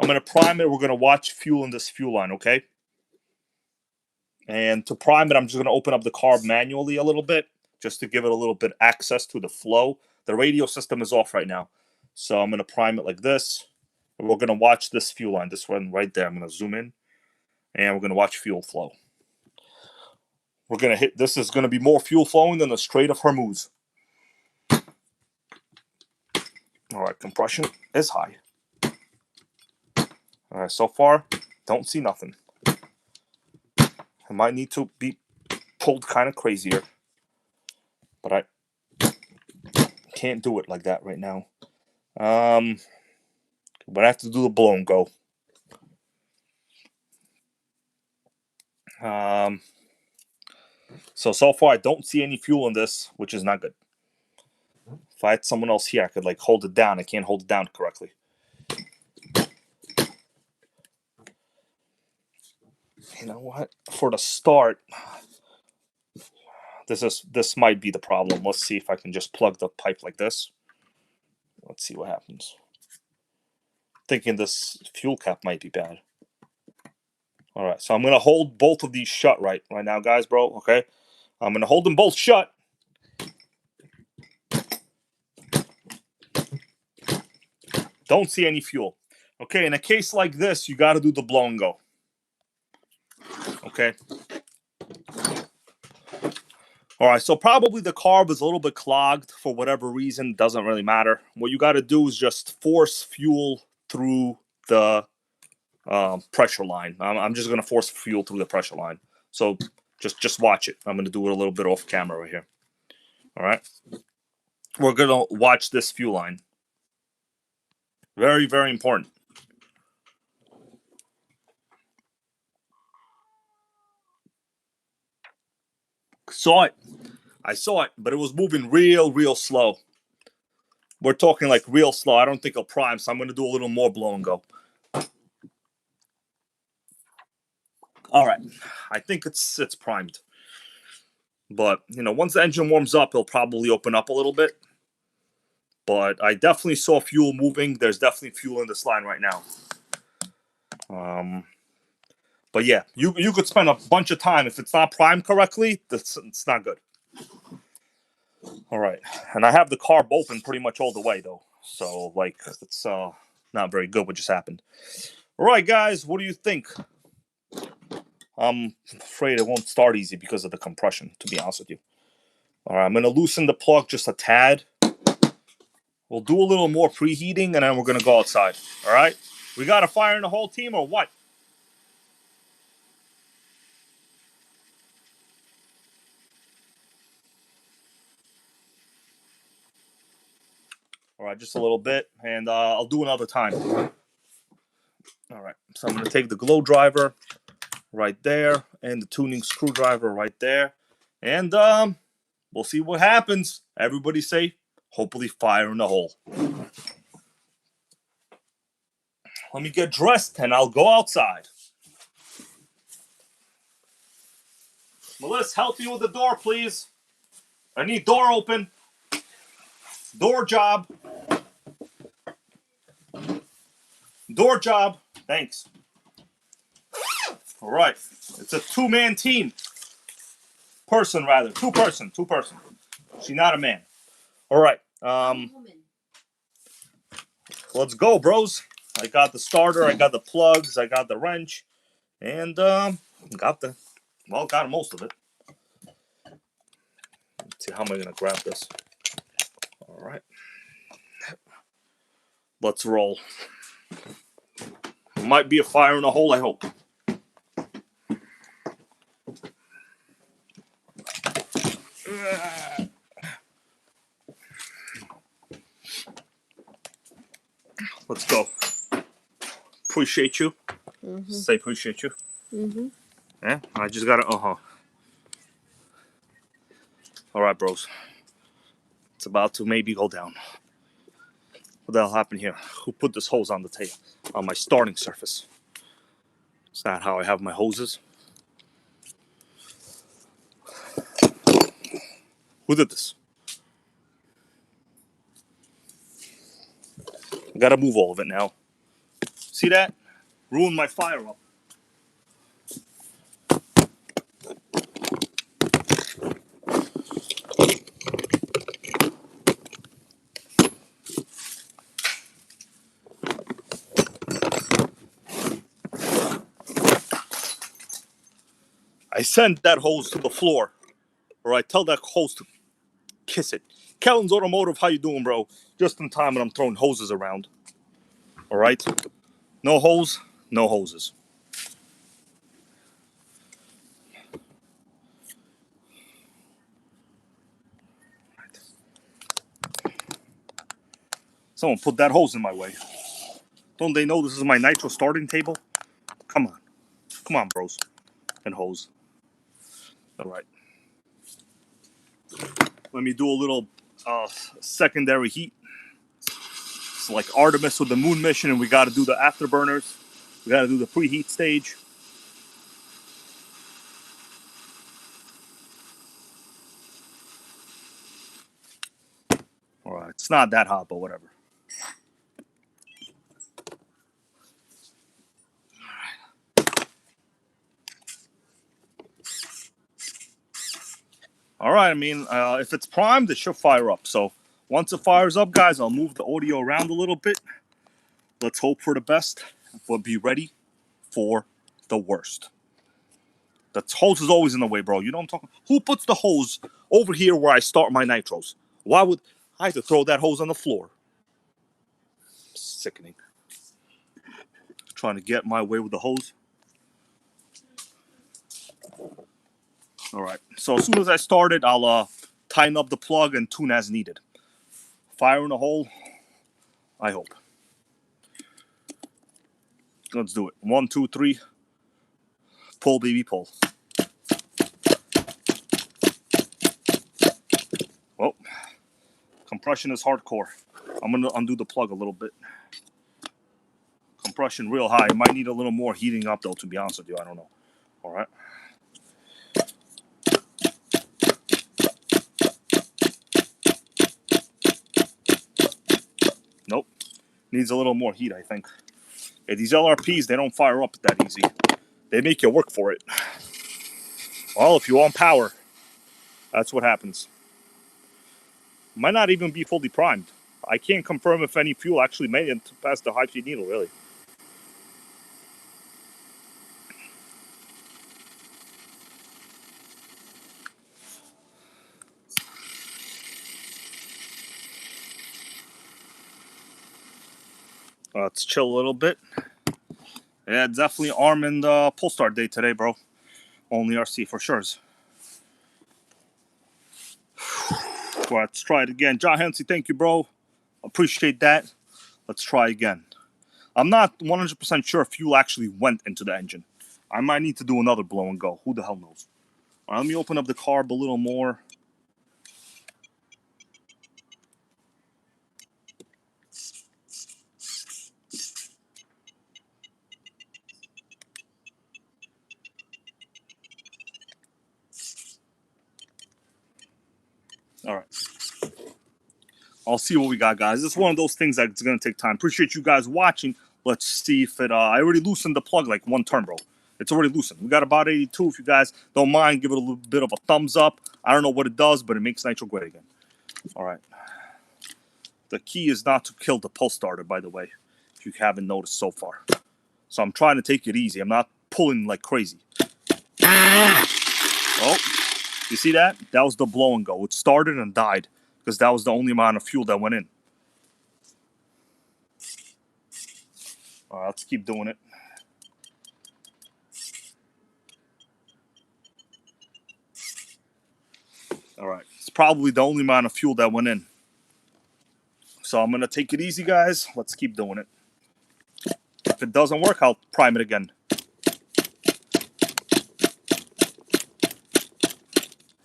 I'm going to prime it. We're going to watch fuel in this fuel line, okay? And to prime it, I'm just going to open up the carb manually a little bit, just to give it a little bit access to the flow. The radio system is off right now. So I'm going to prime it like this. And we're going to watch this fuel line, this one right there. I'm going to zoom in. And we're going to watch fuel flow. We're going to hit, this is going to be more fuel flowing than the Strait of Hormuz. All right, compression is high. All right, so far, don't see nothing. I might need to be pulled kind of crazier. But I can't do it like that right now. But I have to do the blow and go. So far I don't see any fuel in this, which is not good. If I had someone else here, I could like hold it down. I can't hold it down correctly. You know what? For the start, this might be the problem. Let's see if I can just plug the pipe like this. Let's see what happens. Thinking this fuel cap might be bad. All right, so I'm gonna hold both of these shut right now, guys, bro. Okay, I'm gonna hold them both shut. Don't see any fuel. Okay, in a case like this, you got to do the blow and go. Okay. All right, so probably the carb is a little bit clogged for whatever reason. Doesn't really matter. What you got to do is just force fuel through the pressure line. I'm just going to force fuel through the pressure line. So just watch it. I'm going to do it a little bit off camera right here. All right. We're going to watch this fuel line. Very, very important. Saw it. I saw it, but it was moving real slow. We're talking like real slow. I don't think it'll prime, so I'm going to do a little more blow and go. All right. I think it's primed. But, you know, once the engine warms up, it'll probably open up a little bit. But I definitely saw fuel moving. There's definitely fuel in this line right now. But yeah, you could spend a bunch of time. If it's not primed correctly, it's not good. All right. And I have the carb open pretty much all the way, though. So, like, it's not very good what just happened. All right, guys, what do you think? I'm afraid it won't start easy because of the compression, to be honest with you. All right, I'm going to loosen the plug just a tad. We'll do a little more preheating, and then we're going to go outside. All right? We got a fire in the whole team or what? All right, just a little bit, and I'll do another time. All right, so I'm going to take the glow driver right there and the tuning screwdriver right there, and we'll see what happens. Everybody say, hopefully fire in the hole. Let me get dressed, and I'll go outside. Melissa, help me with the door, please. I need door open. Door job. Door job. Thanks. All right. It's a two-man team. Person, rather. Two-person. She's not a man. All right. Let's go, bros. I got the starter. I got the plugs. I got the wrench. And got most of it. Let's see, how am I going to grab this? All right. Let's roll. Might be a fire in the hole, I hope. Let's go. Appreciate you. Mm-hmm. Say appreciate you. Mm-hmm. Yeah, I just gotta, All right, bros. It's about to maybe go down. What the hell happened here? Who put this hose on the table? On my starting surface. It's not how I have my hoses. Who did this? I gotta move all of it now. See that? Ruined my fire up. I send that hose to the floor, or I tell that hose to kiss it. Kellen's Automotive, how you doing, bro? Just in time when I'm throwing hoses around. All right? No hose, no hoses. Someone put that hose in my way. Don't they know this is my Nitro starting table? Come on. Come on, bros. And hose. All right. Let me do a little secondary heat. It's like Artemis with the moon mission, and we got to do the afterburners. We got to do the preheat stage. All right. It's not that hot, but whatever. All right, I mean, if it's primed, it should fire up. So once it fires up, guys, I'll move the audio around a little bit. Let's hope for the best, but be ready for the worst. The hose is always in the way, bro. You know what I'm talking about? Who puts the hose over here where I start my nitros? Why would I have to throw that hose on the floor? Sickening. Trying to get my way with the hose. All right. So as soon as I start it, I'll tighten up the plug and tune as needed. Fire in the hole, I hope. Let's do it. 1, 2, 3. Pull, baby, pull. Well, compression is hardcore. I'm going to undo the plug a little bit. Compression real high. It might need a little more heating up, though, to be honest with you. I don't know. All right. Nope. Needs a little more heat, I think. Yeah, these LRPs, they don't fire up that easy. They make you work for it. Well, if you want power, that's what happens. Might not even be fully primed. I can't confirm if any fuel actually made it past the high-speed needle, really. Let's chill a little bit. Yeah, definitely arm and pull start day today, bro. Only RC for sure. Let's try it again. John Hensey, thank you, bro. Appreciate that. Let's try again. I'm not 100% sure if fuel actually went into the engine. I might need to do another blow and go. Who the hell knows? All right, let me open up the carb a little more. All right. I'll see what we got, guys. It's one of those things that's going to take time. Appreciate you guys watching. Let's see if it... I already loosened the plug like one turn, bro. It's already loosened. We got about 82. If you guys don't mind, give it a little bit of a thumbs up. I don't know what it does, but it makes Nitro great again. All right. The key is not to kill the pulse starter, by the way, if you haven't noticed so far. So I'm trying to take it easy. I'm not pulling like crazy. Oh, you see that? That was the blow and go. It started and died because that was the only amount of fuel that went in. All right, let's keep doing it. All right, it's probably the only amount of fuel that went in. So I'm going to take it easy, guys. Let's keep doing it. If it doesn't work, I'll prime it again.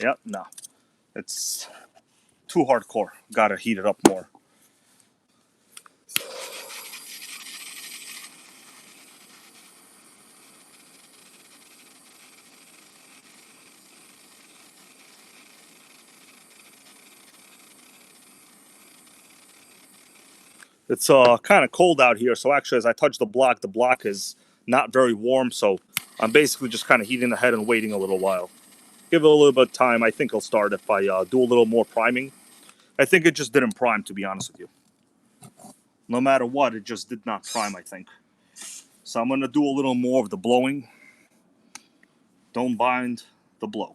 Yep, no. It's too hardcore. Got to heat it up more. It's kind of cold out here, so actually as I touch the block is not very warm, so I'm basically just kind of heating the head and waiting a little while. Give it a little bit of time. I think it'll start if I do a little more priming. I think it just didn't prime, to be honest with you. No matter what, it just did not prime, I think. So I'm going to do a little more of the blowing. Don't bind the blow.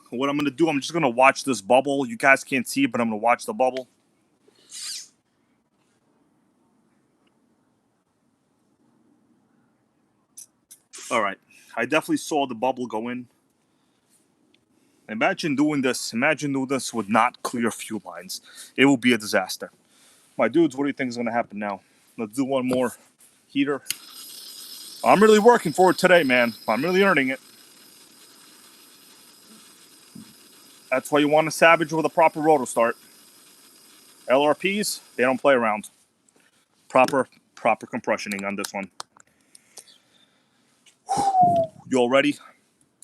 What I'm going to do, I'm just going to watch this bubble. You guys can't see it, but I'm going to watch the bubble. All right. I definitely saw the bubble go in. Imagine doing this. Imagine doing this with not clear fuel lines. It will be a disaster. My dudes, what do you think is going to happen now? Let's do one more heater. I'm really working for it today, man. I'm really earning it. That's why you want to savage with a proper rotor start. LRPs, they don't play around. Proper compressioning on this one. You all ready?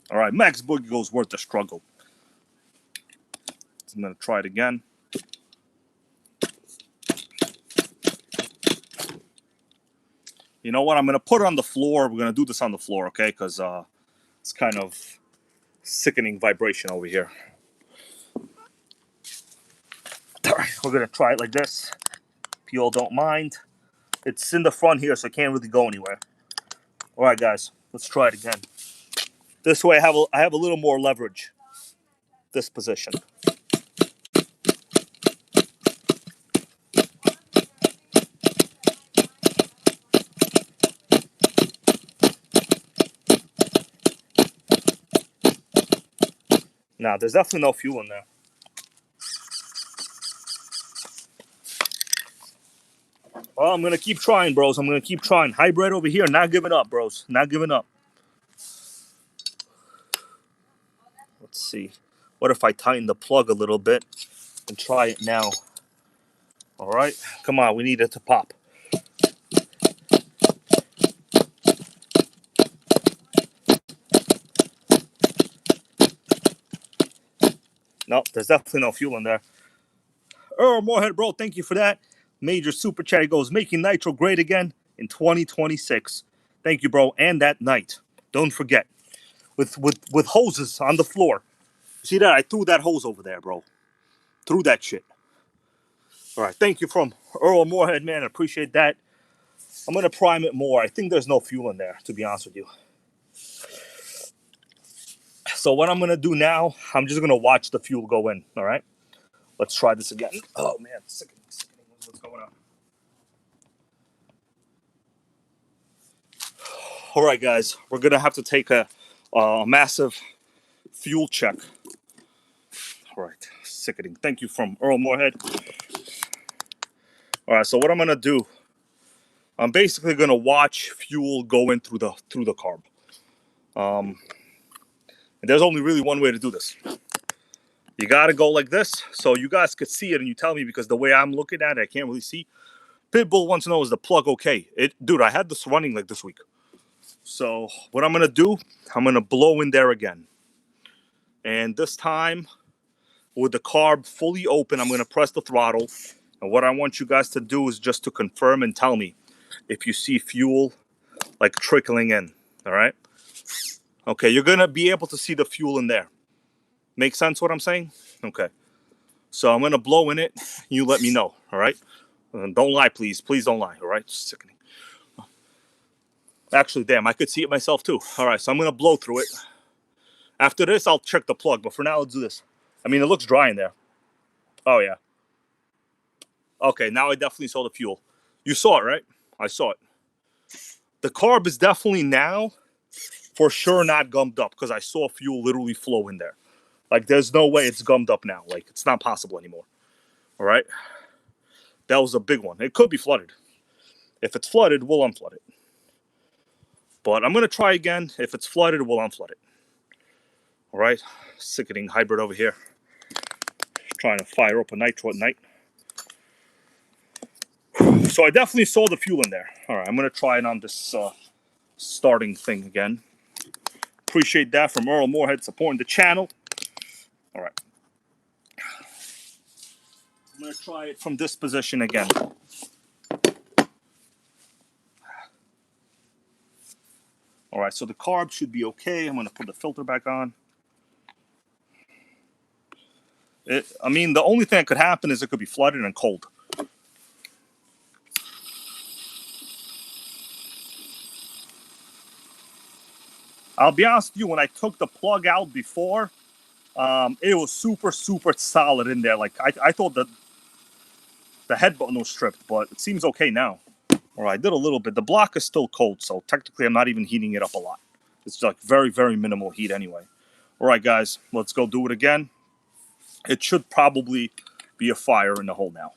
All right, Max Boogie goes worth the struggle. I'm going to try it again. You know what? I'm going to put it on the floor. We're going to do this on the floor, okay? Because it's kind of sickening vibration over here. All right, we're going to try it like this. If you all don't mind. It's in the front here, so it can't really go anywhere. All right, guys, let's try it again. This way I have a little more leverage. This position. Now, there's definitely no fuel in there. Well, I'm going to keep trying, bros. I'm going to keep trying. Hybrid over here, not giving up, bros. Not giving up. Let's see. What if I tighten the plug a little bit and try it now? All right. Come on, we need it to pop. No, there's definitely no fuel in there. Earl Moorhead, bro, thank you for that. Major super chat goes, making Nitro great again in 2026. Thank you, bro. And that night, don't forget, with hoses on the floor. See that? I threw that hose over there, bro. Threw that shit. All right, thank you from Earl Moorhead, man. I appreciate that. I'm going to prime it more. I think there's no fuel in there, to be honest with you. So what I'm going to do now, I'm just going to watch the fuel go in, all right? Let's try this again. Oh, man, sickening. What's going on? All right, guys, we're going to have to take a massive fuel check. All right, sickening. Thank you from Earl Moorhead. All right, so what I'm going to do, I'm basically going to watch fuel go in through the carb. And there's only really one way to do this. You got to go like this so you guys could see it and you tell me, because the way I'm looking at it, I can't really see. Pitbull wants to know, is the plug okay? Dude, I had this running like this week. So what I'm going to do, I'm going to blow in there again. And this time, with the carb fully open, I'm going to press the throttle. And what I want you guys to do is just to confirm and tell me if you see fuel like trickling in. All right? Okay, you're going to be able to see the fuel in there. Make sense what I'm saying? Okay. So I'm going to blow in it. You let me know. All right? Don't lie, please. Please don't lie. All right? Sickening. Actually, damn, I could see it myself too. All right, so I'm going to blow through it. After this, I'll check the plug. But for now, let's do this. I mean, it looks dry in there. Oh, yeah. Okay, now I definitely saw the fuel. You saw it, right? I saw it. The carb is definitely now for sure not gummed up, because I saw fuel literally flow in there. Like, there's no way it's gummed up now. Like, it's not possible anymore. All right? That was a big one. It could be flooded. If it's flooded, we'll unflood it. But I'm going to try again. If it's flooded, we'll unflood it. All right? Sickening hybrid over here. Trying to fire up a nitro at night. So I definitely saw the fuel in there. All right, I'm going to try it on this starting thing again. Appreciate that from Earl Moorhead supporting the channel. All right. I'm going to try it from this position again. All right, so the carb should be okay. I'm going to put the filter back on. I mean, the only thing that could happen is it could be flooded and cold. I'll be honest with you, when I took the plug out before, it was super, super solid in there. Like, I thought that the head button was stripped, but it seems okay now. All right, I did a little bit. The block is still cold, so technically I'm not even heating it up a lot. It's like very, very minimal heat anyway. All right, guys, let's go do it again. It should probably be a fire in the hole now.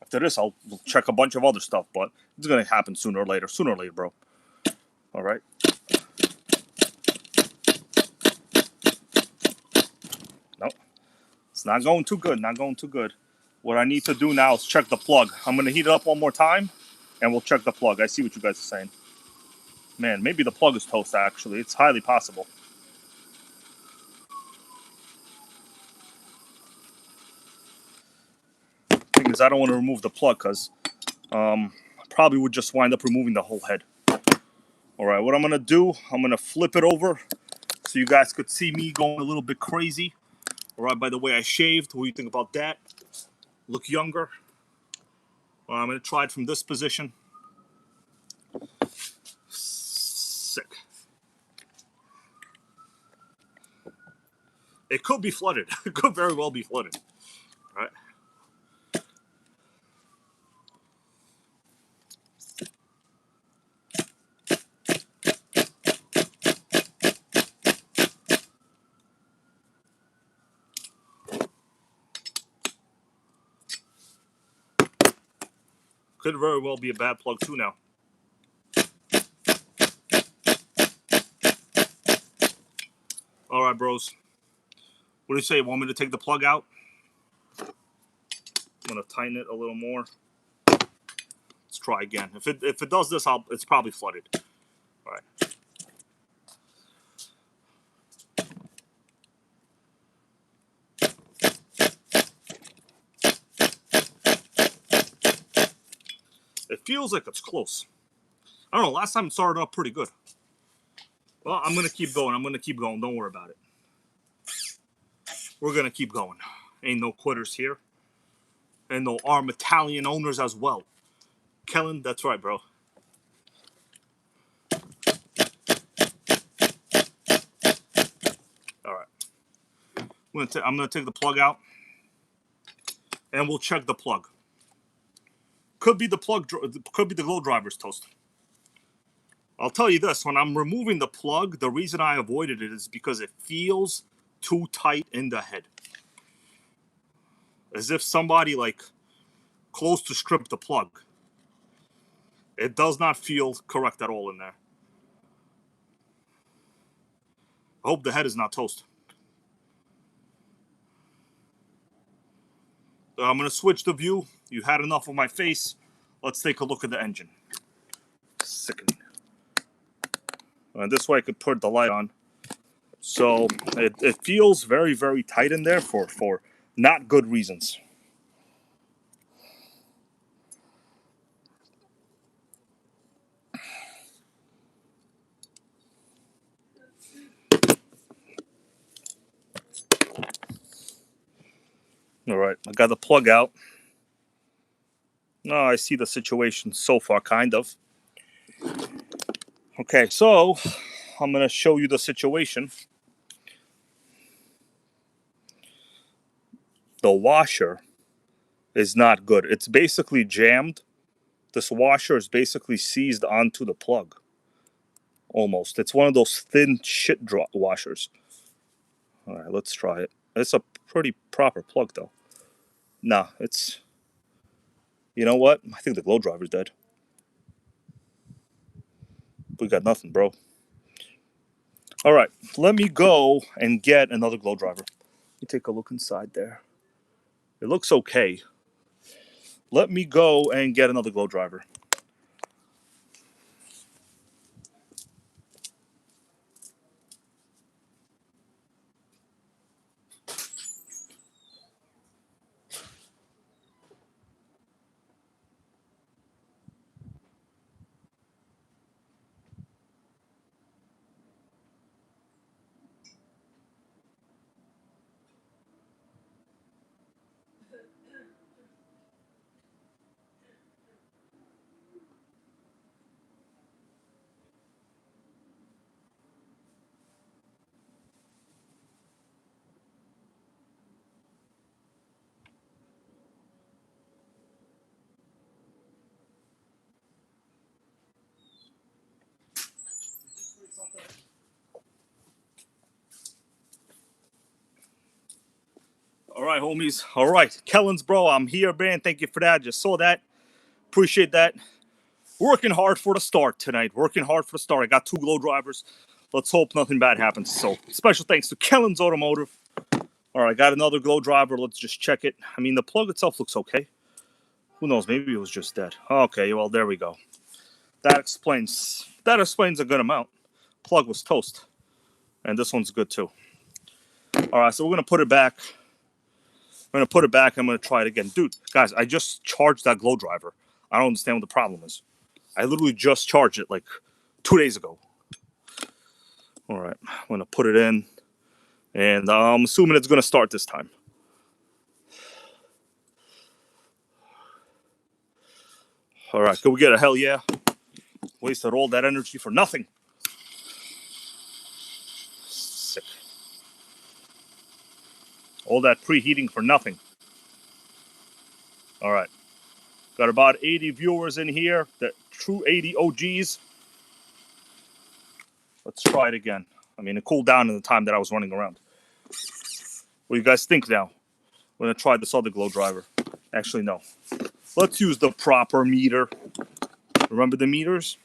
After this, I'll check a bunch of other stuff, but it's going to happen sooner or later. Sooner or later, bro. All right. No, it's not going too good. Not going too good. What I need to do now is check the plug. I'm going to heat it up one more time, and we'll check the plug. I see what you guys are saying. Man, maybe the plug is toast, actually. It's highly possible. Thing is, I don't want to remove the plug because I probably would just wind up removing the whole head. All right, what I'm going to do, I'm going to flip it over so you guys could see me going a little bit crazy. All right, by the way, I shaved. What do you think about that? Look younger. I'm going to try it from this position. Sick. It could be flooded. It could very well be flooded. All right. Could very well be a bad plug too now. All right, bros. What do you say? Want me to take the plug out? I'm gonna tighten it a little more. Let's try again. If it does this, it's probably flooded. All right. It feels like it's close. I don't know. Last time it started up pretty good. Well, I'm gonna keep going. I'm gonna keep going. Don't worry about it. We're gonna keep going. Ain't no quitters here. And no arm Italian owners as well. Kellen, that's right, bro. All right. I'm gonna take the plug out, and we'll check the plug. Could be the plug. Could be the glow driver's toast. I'll tell you this: when I'm removing the plug, the reason I avoided it is because it feels too tight in the head, as if somebody like close to strip the plug. It does not feel correct at all in there. I hope the head is not toast. So I'm going to switch the view. You had enough of my face. Let's take a look at the engine. Sickening. This way I could put the light on. So it feels very, very tight in there for not good reasons. All right, I got the plug out. No, I see the situation so far, kind of. Okay, so I'm going to show you the situation. The washer is not good. It's basically jammed. This washer is basically seized onto the plug. Almost. It's one of those thin shit washers. All right, let's try it. It's a pretty proper plug, though. Nah, it's... You know what? I think the glow driver's dead. We got nothing, bro. All right, let me go and get another glow driver. Let me take a look inside there. It looks okay. Let me go and get another glow driver. All right, homies. All right, Kellen's bro, I'm here, man. Thank you for that. Just saw that. Appreciate that. Working hard for the start tonight. Working hard for the start. I got 2 glow drivers. Let's hope nothing bad happens. So, special thanks to Kellen's Automotive. All right, got another glow driver. Let's just check it. I mean, the plug itself looks okay. Who knows? Maybe it was just dead. Okay, well, there we go. That explains a good amount. Plug was toast. And this one's good too. All right, so we're going to put it back. I'm going to put it back. I'm going to try it again. Dude, guys, I just charged that glow driver. I don't understand what the problem is. I literally just charged it like 2 days ago. All right, I'm going to put it in. And I'm assuming it's going to start this time. All right, can we get a hell yeah? Wasted all that energy for nothing. Sick. All that preheating for nothing. All right. Got about 80 viewers in here. The true 80 OGs. Let's try it again. I mean, it cooled down in the time that I was running around. What do you guys think now? We're going to try this other glow driver. Actually, no. Let's use the proper meter. Remember the meters?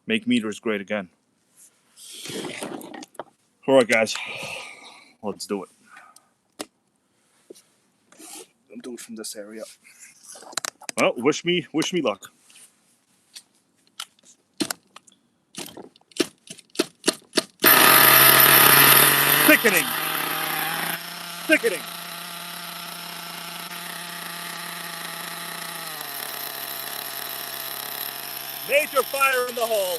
Make meters great again. All right, guys. Let's do it. I'll do it from this area. Well, wish me luck. Sickening. Sickening. Major fire in the hole.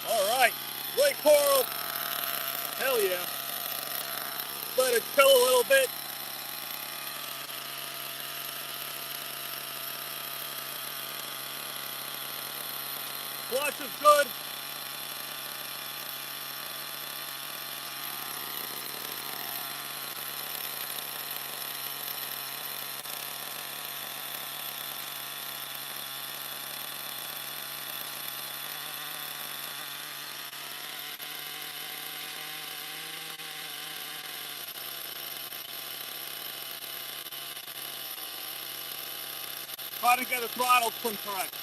All right, great coral. Hell yeah. Let it chill a little bit. Clutch is good. Try to get a throttle trim correct.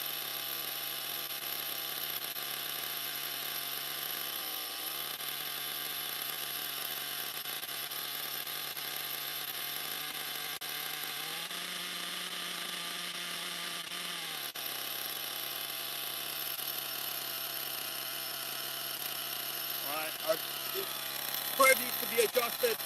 All right, our crib needs to be adjusted.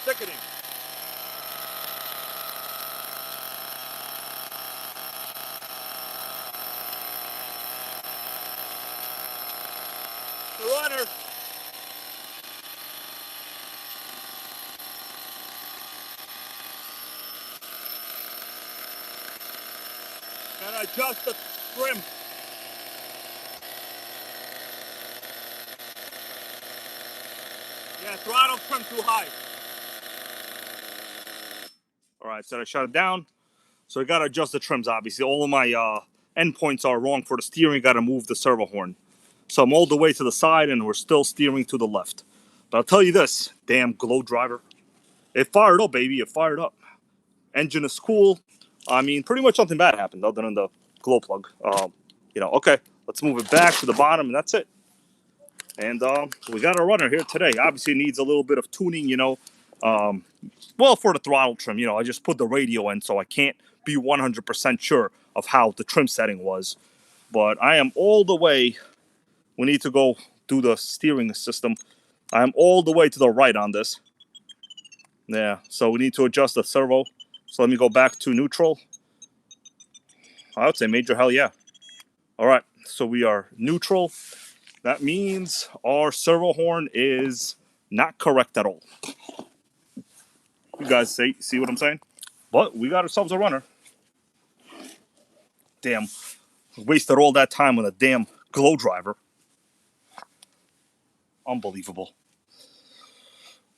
Sickening. The runner. Gotta adjust the trim. Yeah, throttle trim too high. All right, so I shut it down. So I gotta adjust the trims, obviously. All of my endpoints are wrong for the steering. Gotta move the servo horn. So I'm all the way to the side and we're still steering to the left. But I'll tell you this, damn glow driver. It fired up, baby, it fired up. Engine is cool. I mean, pretty much nothing bad happened other than the glow plug. Okay, let's move it back to the bottom and that's it. And we got a runner here today. Obviously it needs a little bit of tuning, well, for the throttle trim, I just put the radio in, so I can't be 100% sure of how the trim setting was. But I am all the way, we need to go do the steering system. I am all the way to the right on this. Yeah, so we need to adjust the servo. So let me go back to neutral. I would say major hell yeah. All right, so we are neutral. that means our servo horn is not correct at all. You guys see what I'm saying? But we got ourselves a runner. Damn, wasted all that time on a damn glow driver. Unbelievable.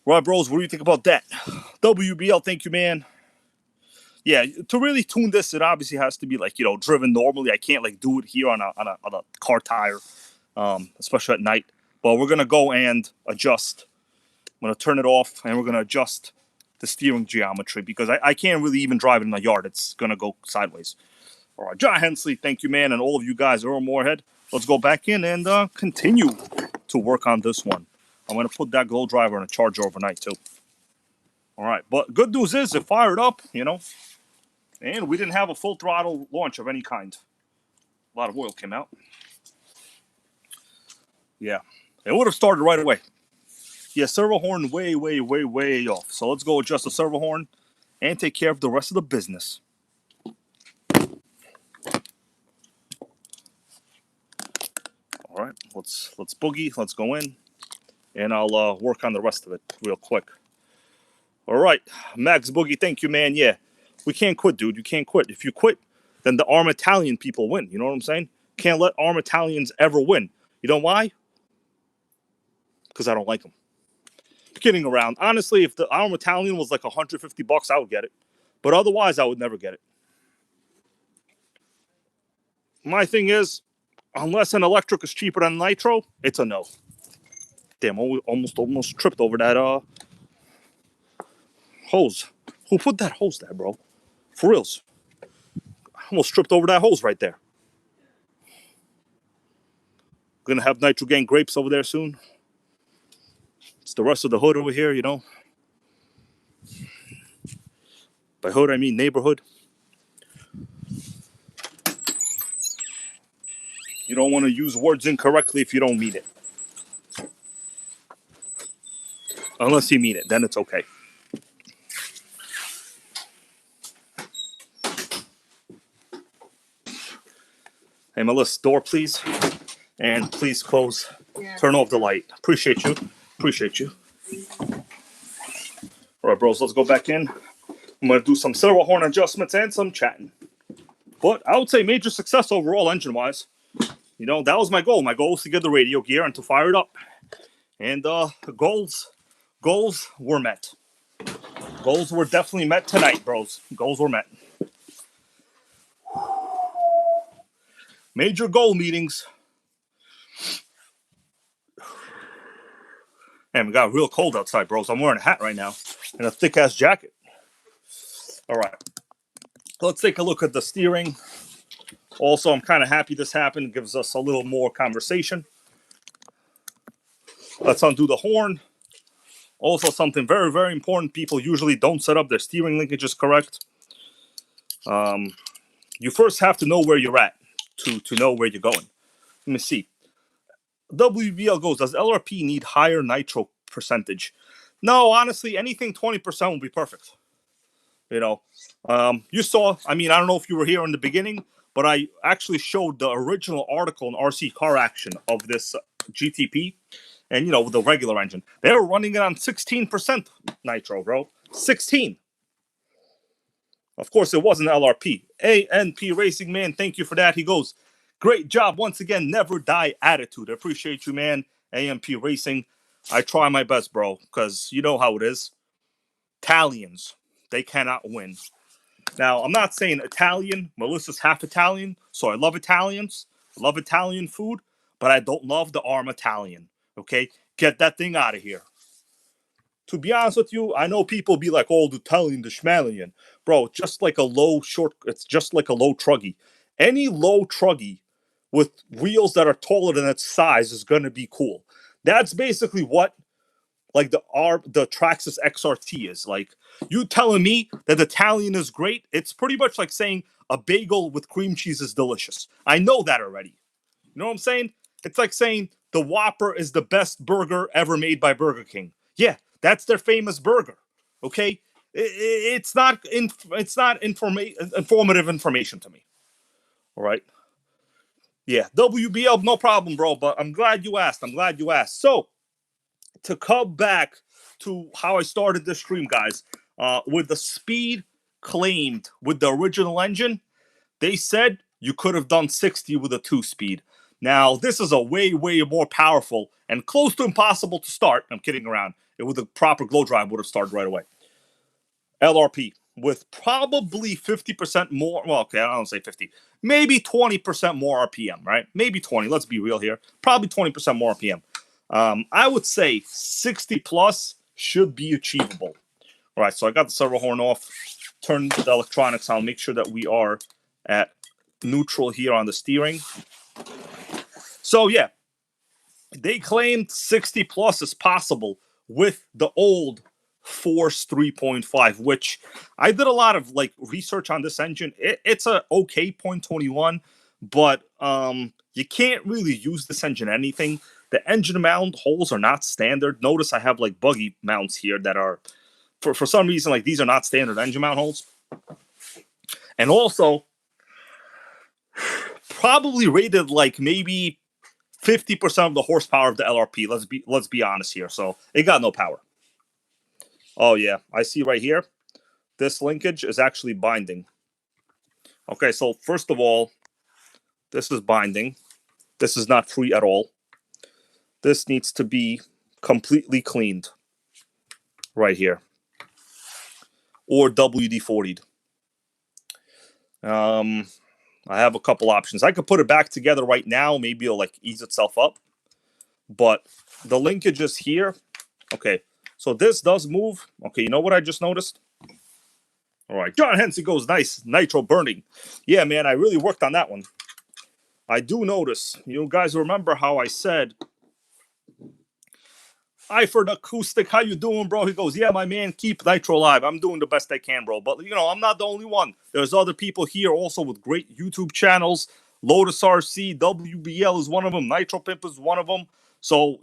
Right, bros, what do you think about that? WBL, thank you, man. Yeah, to really tune this, it obviously has to be like, driven normally. I can't like do it here on a car tire, especially at night. But we're gonna go and adjust. I'm gonna turn it off, and we're gonna adjust the steering geometry because I can't really even drive it in the yard. It's gonna go sideways. All right, John Hensley, thank you, man, and all of you guys, Earl Moorhead. Let's go back in and continue to work on this one. I'm gonna put that glow driver in a charger overnight too. All right, but good news is it fired up, and we didn't have a full throttle launch of any kind. A lot of oil came out. Yeah, it would have started right away. Yeah, servo horn way, way, way, way off. So let's go adjust the servo horn and take care of the rest of the business. All right, let's boogie. Let's go in, and I'll work on the rest of it real quick. All right, Max Boogie, thank you, man. Yeah, we can't quit, dude. You can't quit. If you quit, then the Arm Italian people win. You know what I'm saying? Can't let Arm Italians ever win. You know why? Because I don't like them. Kidding around. Honestly, if the Arm Italian was like $150, I would get it. But otherwise, I would never get it. My thing is, unless an electric is cheaper than Nitro, it's a no. Damn, almost tripped over that hose. Who put that hose there, bro? For reals. I almost tripped over that hose right there. Gonna have Nitro Gang grapes over there soon. It's the rest of the hood over here, By hood, I mean neighborhood. You don't want to use words incorrectly if you don't mean it. Unless you mean it, then it's okay. Hey, Melissa, door, please. And please close. Yeah. Turn off the light. Appreciate you. All right, bros, let's go back in. I'm going to do some servo horn adjustments and some chatting. But I would say major success overall engine-wise. That was my goal. My goal was to get the radio gear and to fire it up. And goals were met. Goals were definitely met tonight, bros. Goals were met. Major goal meetings. And it got real cold outside, bros. I'm wearing a hat right now and a thick-ass jacket. All right. Let's take a look at the steering. Also, I'm kind of happy this happened. It gives us a little more conversation. Let's undo the horn. Also, something very, very important. People usually don't set up their steering linkages correct. You first have to know where you're at to know where you're going. Let me see. WBL goes, does LRP need higher nitro percentage? No, honestly, anything 20% will be perfect. You saw, I don't know if you were here in the beginning, but I actually showed the original article in RC Car Action of this GTP and, with the regular engine. They were running it on 16% nitro, bro. 16. Of course, it wasn't LRP. ANP Racing, man, thank you for that. He goes, great job once again. Never die attitude. I appreciate you, man. AMP Racing. I try my best, bro, because you know how it is. Italians, they cannot win. Now, I'm not saying Italian. Melissa's half Italian, so I love Italians. I love Italian food, but I don't love the Arm Italian. Okay? Get that thing out of here. To be honest with you, I know people be like, oh, the Italian, the Schmalian. Bro, it's just like a low truggy. Any low truggy with wheels that are taller than its size is going to be cool. That's basically what like the Traxxas XRT is. Like, you telling me that the Italian is great, it's pretty much like saying a bagel with cream cheese is delicious. I know that already. You know what I'm saying? It's like saying the Whopper is the best burger ever made by Burger King. Yeah, that's their famous burger. Okay? It's not informative information to me. All right? Yeah, WBL, no problem, bro. But I'm glad you asked. So, to come back to how I started this stream, guys, with the speed claimed with the original engine, they said you could have done 60 with a 2-speed. Now, this is a way, way more powerful and close to impossible to start. I'm kidding around. It with a proper glow drive would have started right away. LRP with probably 50% more. Well, okay, I don't say 50. Maybe 20% more RPM, right? Maybe 20. Let's be real here. Probably 20% more RPM. I would say 60 plus should be achievable. All right, so I got the servo horn off. Turn the electronics on. Make sure that we are at neutral here on the steering. So, yeah, they claimed 60 plus is possible with the old Force 3.5, which I did a lot of like research on this engine. It's a okay 0.21, but you can't really use this engine anything. The engine mount holes are not standard. Notice I have like buggy mounts here that are, for some reason, like these are not standard engine mount holes. And also, probably rated like maybe 50% of the horsepower of the LRP. Let's be honest here. So it got no power. Oh yeah, I see right here. This linkage is actually binding. Okay, so first of all, this is binding. This is not free at all. This needs to be completely cleaned right here, or WD-40'd. I have a couple options. I could put it back together right now. Maybe it'll like ease itself up. But the linkage is here. Okay, so this does move. Okay, you know what I just noticed? All right, John Hensey goes, nice, nitro burning. Yeah, man, I really worked on that one. I do notice, you guys remember how I said, Eifert Acoustic, how you doing, bro? He goes, yeah, my man, keep Nitro alive. I'm doing the best I can, bro. But, I'm not the only one. There's other people here also with great YouTube channels. Lotus RC, WBL is one of them. Nitro Pimp is one of them. So,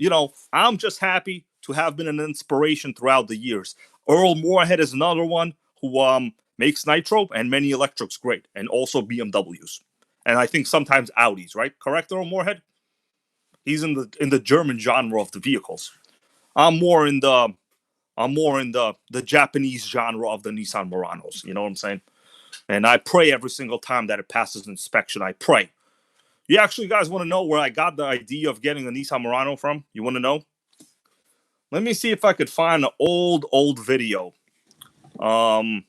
I'm just happy to have been an inspiration throughout the years. Earl Moorhead is another one who makes Nitro and many electrics great. And also BMWs. And I think sometimes Audis, right? Correct, Earl Moorhead? He's in the German genre of the vehicles. I'm more in the Japanese genre of the Nissan Muranos. You know what I'm saying? And I pray every single time that it passes inspection. I pray. You actually guys want to know where I got the idea of getting a Nissan Murano from? You want to know? Let me see if I could find an old video. Oh,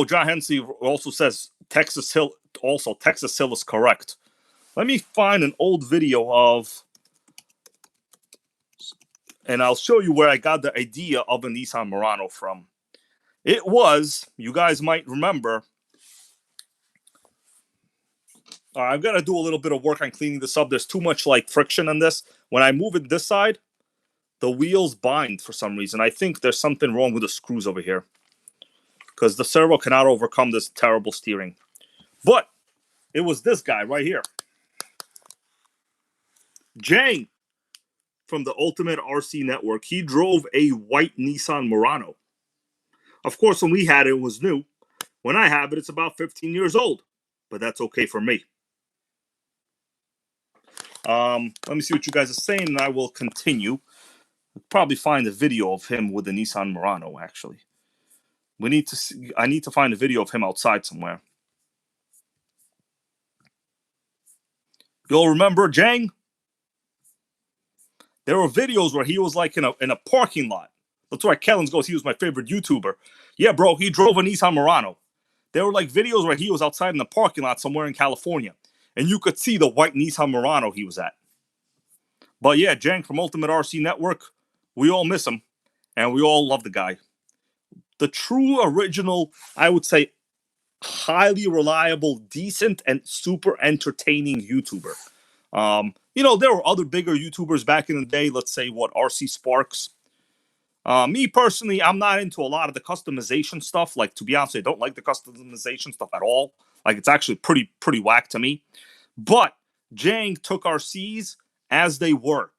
John Hensey also says Texas Hill. Also, Texas Hill is correct. Let me find an old video of, and I'll show you where I got the idea of a Nissan Murano from. It was, you guys might remember, I've got to do a little bit of work on cleaning this up. There's too much like friction on this. When I move it this side, the wheels bind for some reason. I think there's something wrong with the screws over here, because the servo cannot overcome this terrible steering. But it was this guy right here. Jang from the Ultimate RC Network. He drove a white Nissan Murano. Of course, when we had it, it was new. When I have it, it's about 15 years old. But that's okay for me. Let me see what you guys are saying, and I will continue. I'll probably find a video of him with the Nissan Murano, actually. I need to find a video of him outside somewhere. You'll remember Jang? There were videos where he was like in a parking lot. That's why Kellens goes, he was my favorite YouTuber. Yeah, bro, he drove a Nissan Murano. There were like videos where he was outside in the parking lot somewhere in California. And you could see the white Nissan Murano he was at. But yeah, Jang from Ultimate RC Network, we all miss him. And we all love the guy. The true original, I would say, highly reliable, decent, and super entertaining YouTuber. There were other bigger YouTubers back in the day. Let's say, RC Sparks. Me personally, I'm not into a lot of the customization stuff. Like, to be honest, I don't like the customization stuff at all. Like, it's actually pretty whack to me. But Jang took RCs as they were,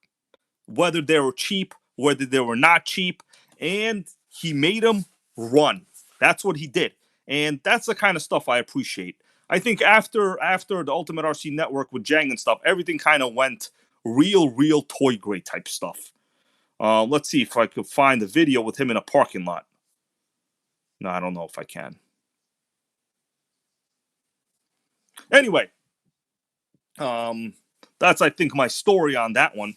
whether they were cheap, whether they were not cheap, and he made them run. That's what he did. And that's the kind of stuff I appreciate. I think after the Ultimate RC Network with Jang and stuff, everything kind of went real toy grade type stuff. Let's see if I could find the video with him in a parking lot. No, I don't know if I can. Anyway, that's, I think, my story on that one.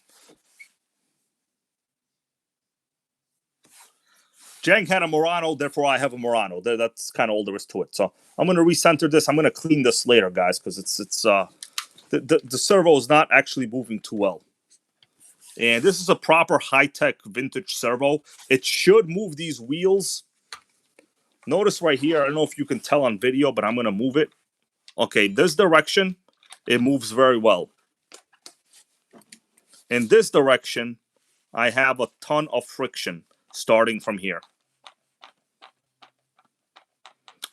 Jang had a Murano, therefore I have a Murano. That's kind of all there is to it. So I'm going to recenter this. I'm going to clean this later, guys, because the servo is not actually moving too well. And this is a proper high-tech vintage servo. It should move these wheels. Notice right here, I don't know if you can tell on video, but I'm going to move it. Okay, this direction, it moves very well. In this direction, I have a ton of friction starting from here.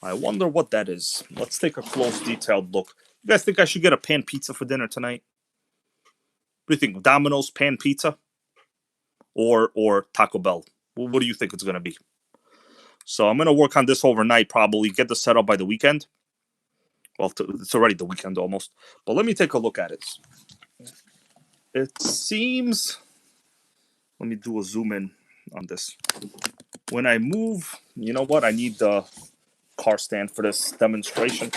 I wonder what that is. Let's take a close, detailed look. You guys think I should get a pan pizza for dinner tonight? What do you think? Domino's pan pizza? Or Taco Bell? What do you think it's going to be? So I'm going to work on this overnight, probably. Get this set up by the weekend. Well, it's already the weekend almost. But let me take a look at it. It seems... Let me do a zoom in on this. When I move... You know what? I need the car stand for this demonstration.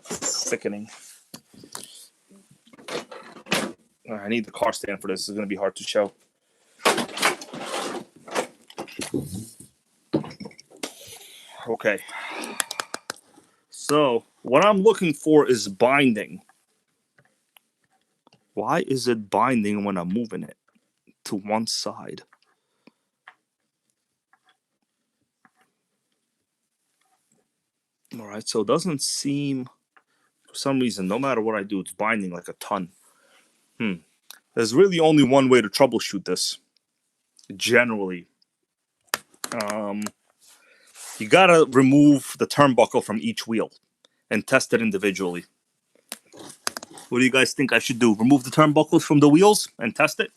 Sickening. I need the car stand for this. It's going to be hard to show. Okay. So, what I'm looking for is binding. Why is it binding when I'm moving it to one side? Alright, so it doesn't seem... For some reason, no matter what I do, it's binding like a ton. There's really only one way to troubleshoot this. Generally. You gotta remove the turnbuckle from each wheel and test it individually. What do you guys think I should do? Remove the turnbuckles from the wheels and test it?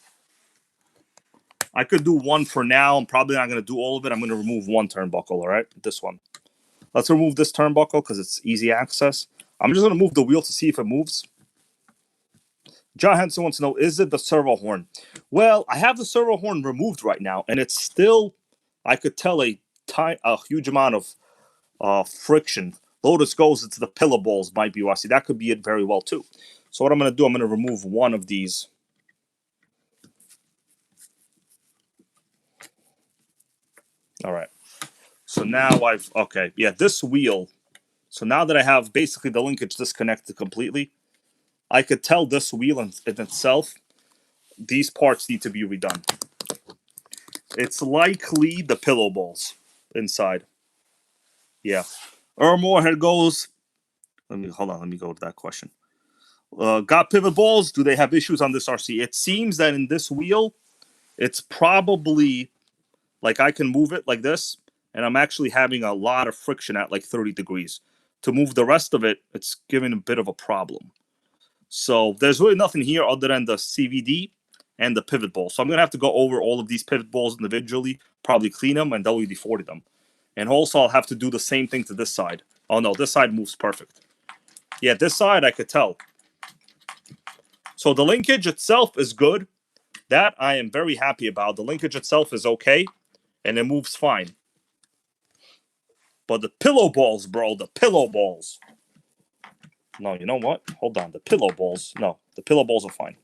I could do one for now. I'm probably not going to do all of it. I'm going to remove one turnbuckle, all right? This one. Let's remove this turnbuckle because it's easy access. I'm just going to move the wheel to see if it moves. John Henson wants to know, is it the servo horn? Well, I have the servo horn removed right now, and it's still, I could tell, a huge amount of friction. Lotus goes, it's the pillow balls might be rusty. That could be it very well, too. So what I'm going to do, I'm going to remove one of these. All right. So now okay, yeah, this wheel. So now that I have basically the linkage disconnected completely, I could tell this wheel in itself, these parts need to be redone. It's likely the pillow balls inside. Yeah. Moorhead goes, hold on, let me go to that question. Got pivot balls? Do they have issues on this RC? It seems that in this wheel, it's probably, like I can move it like this, and I'm actually having a lot of friction at like 30 degrees. To move the rest of it, it's giving a bit of a problem. So there's really nothing here other than the CVD and the pivot ball. So I'm going to have to go over all of these pivot balls individually, probably clean them and WD-40 them. And also I'll have to do the same thing to this side. Oh no, this side moves perfect. Yeah, this side I could tell. So the linkage itself is good. That I am very happy about. The linkage itself is okay, and it moves fine. But the pillow balls, bro, the pillow balls. No, you know what? Hold on, the pillow balls. No, the pillow balls are fine.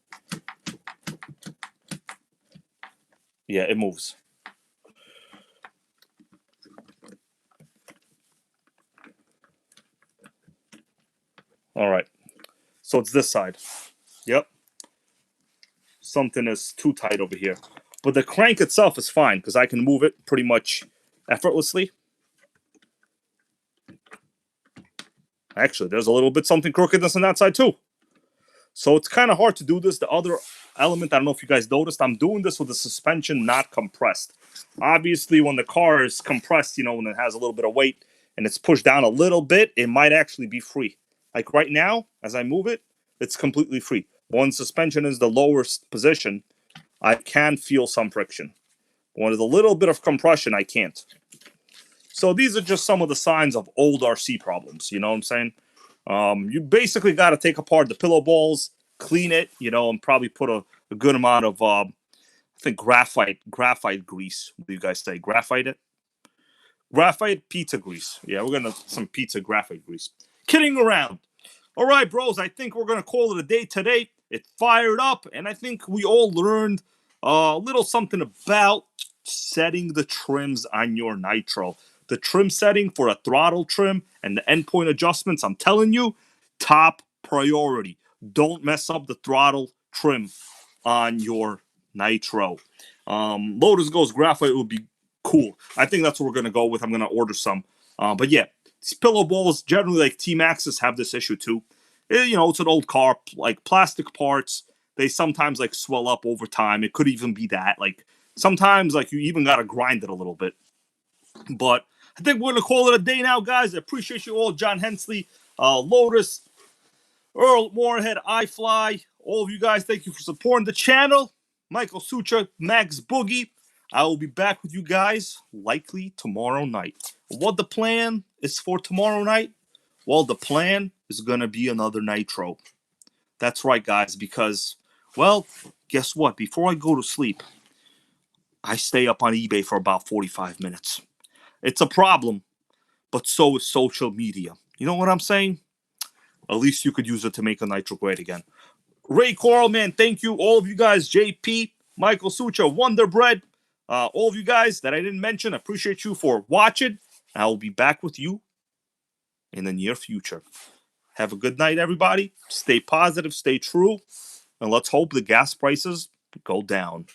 Yeah, it moves. All right. So it's this side. Yep. Something is too tight over here. But the crank itself is fine because I can move it pretty much effortlessly. Actually, there's a little bit something crookedness on that side too. So it's kind of hard to do this. The other element, I don't know if you guys noticed, I'm doing this with the suspension not compressed. Obviously, when the car is compressed, you know, when it has a little bit of weight and it's pushed down a little bit, it might actually be free. Like right now, as I move it, it's completely free. When suspension is the lowest position, I can feel some friction. When there's a little bit of compression, I can't. So these are just some of the signs of old RC problems. You know what I'm saying? You basically got to take apart the pillow balls, clean it, and probably put a good amount of, I think, graphite grease. What do you guys say? Graphite pizza grease. Yeah, we're gonna some pizza graphite grease. Kidding around. All right, bros. I think we're gonna call it a day today. It fired up, and I think we all learned a little something about setting the trims on your Nitro. The trim setting for a throttle trim and the endpoint adjustments. I'm telling you, top priority. Don't mess up the throttle trim on your Nitro. Lotus Ghost graphite would be cool. I think that's what we're gonna go with. I'm gonna order some. But yeah, these pillow balls generally, like T-Maxes, have this issue too. It's an old car, like plastic parts. They sometimes like swell up over time. It could even be that. Like sometimes, like you even gotta grind it a little bit. But I think we're gonna call it a day now, guys. I appreciate you all, John Hensley, Lotus, Earl Moorhead, iFly, all of you guys. Thank you for supporting the channel. Michael Sucha, Max Boogie. I will be back with you guys likely tomorrow night. What the plan is for tomorrow night? Well, the plan is going to be another Nitro. That's right, guys, because, well, guess what? Before I go to sleep, I stay up on eBay for about 45 minutes. It's a problem, but so is social media. You know what I'm saying? At least you could use it to make a Nitro great again. Ray Coral, man, thank you. All of you guys, JP, Michael Sucha, Wonder Bread, all of you guys that I didn't mention, appreciate you for watching. I will be back with you in the near future. Have a good night, everybody. Stay positive, stay true, and let's hope the gas prices go down.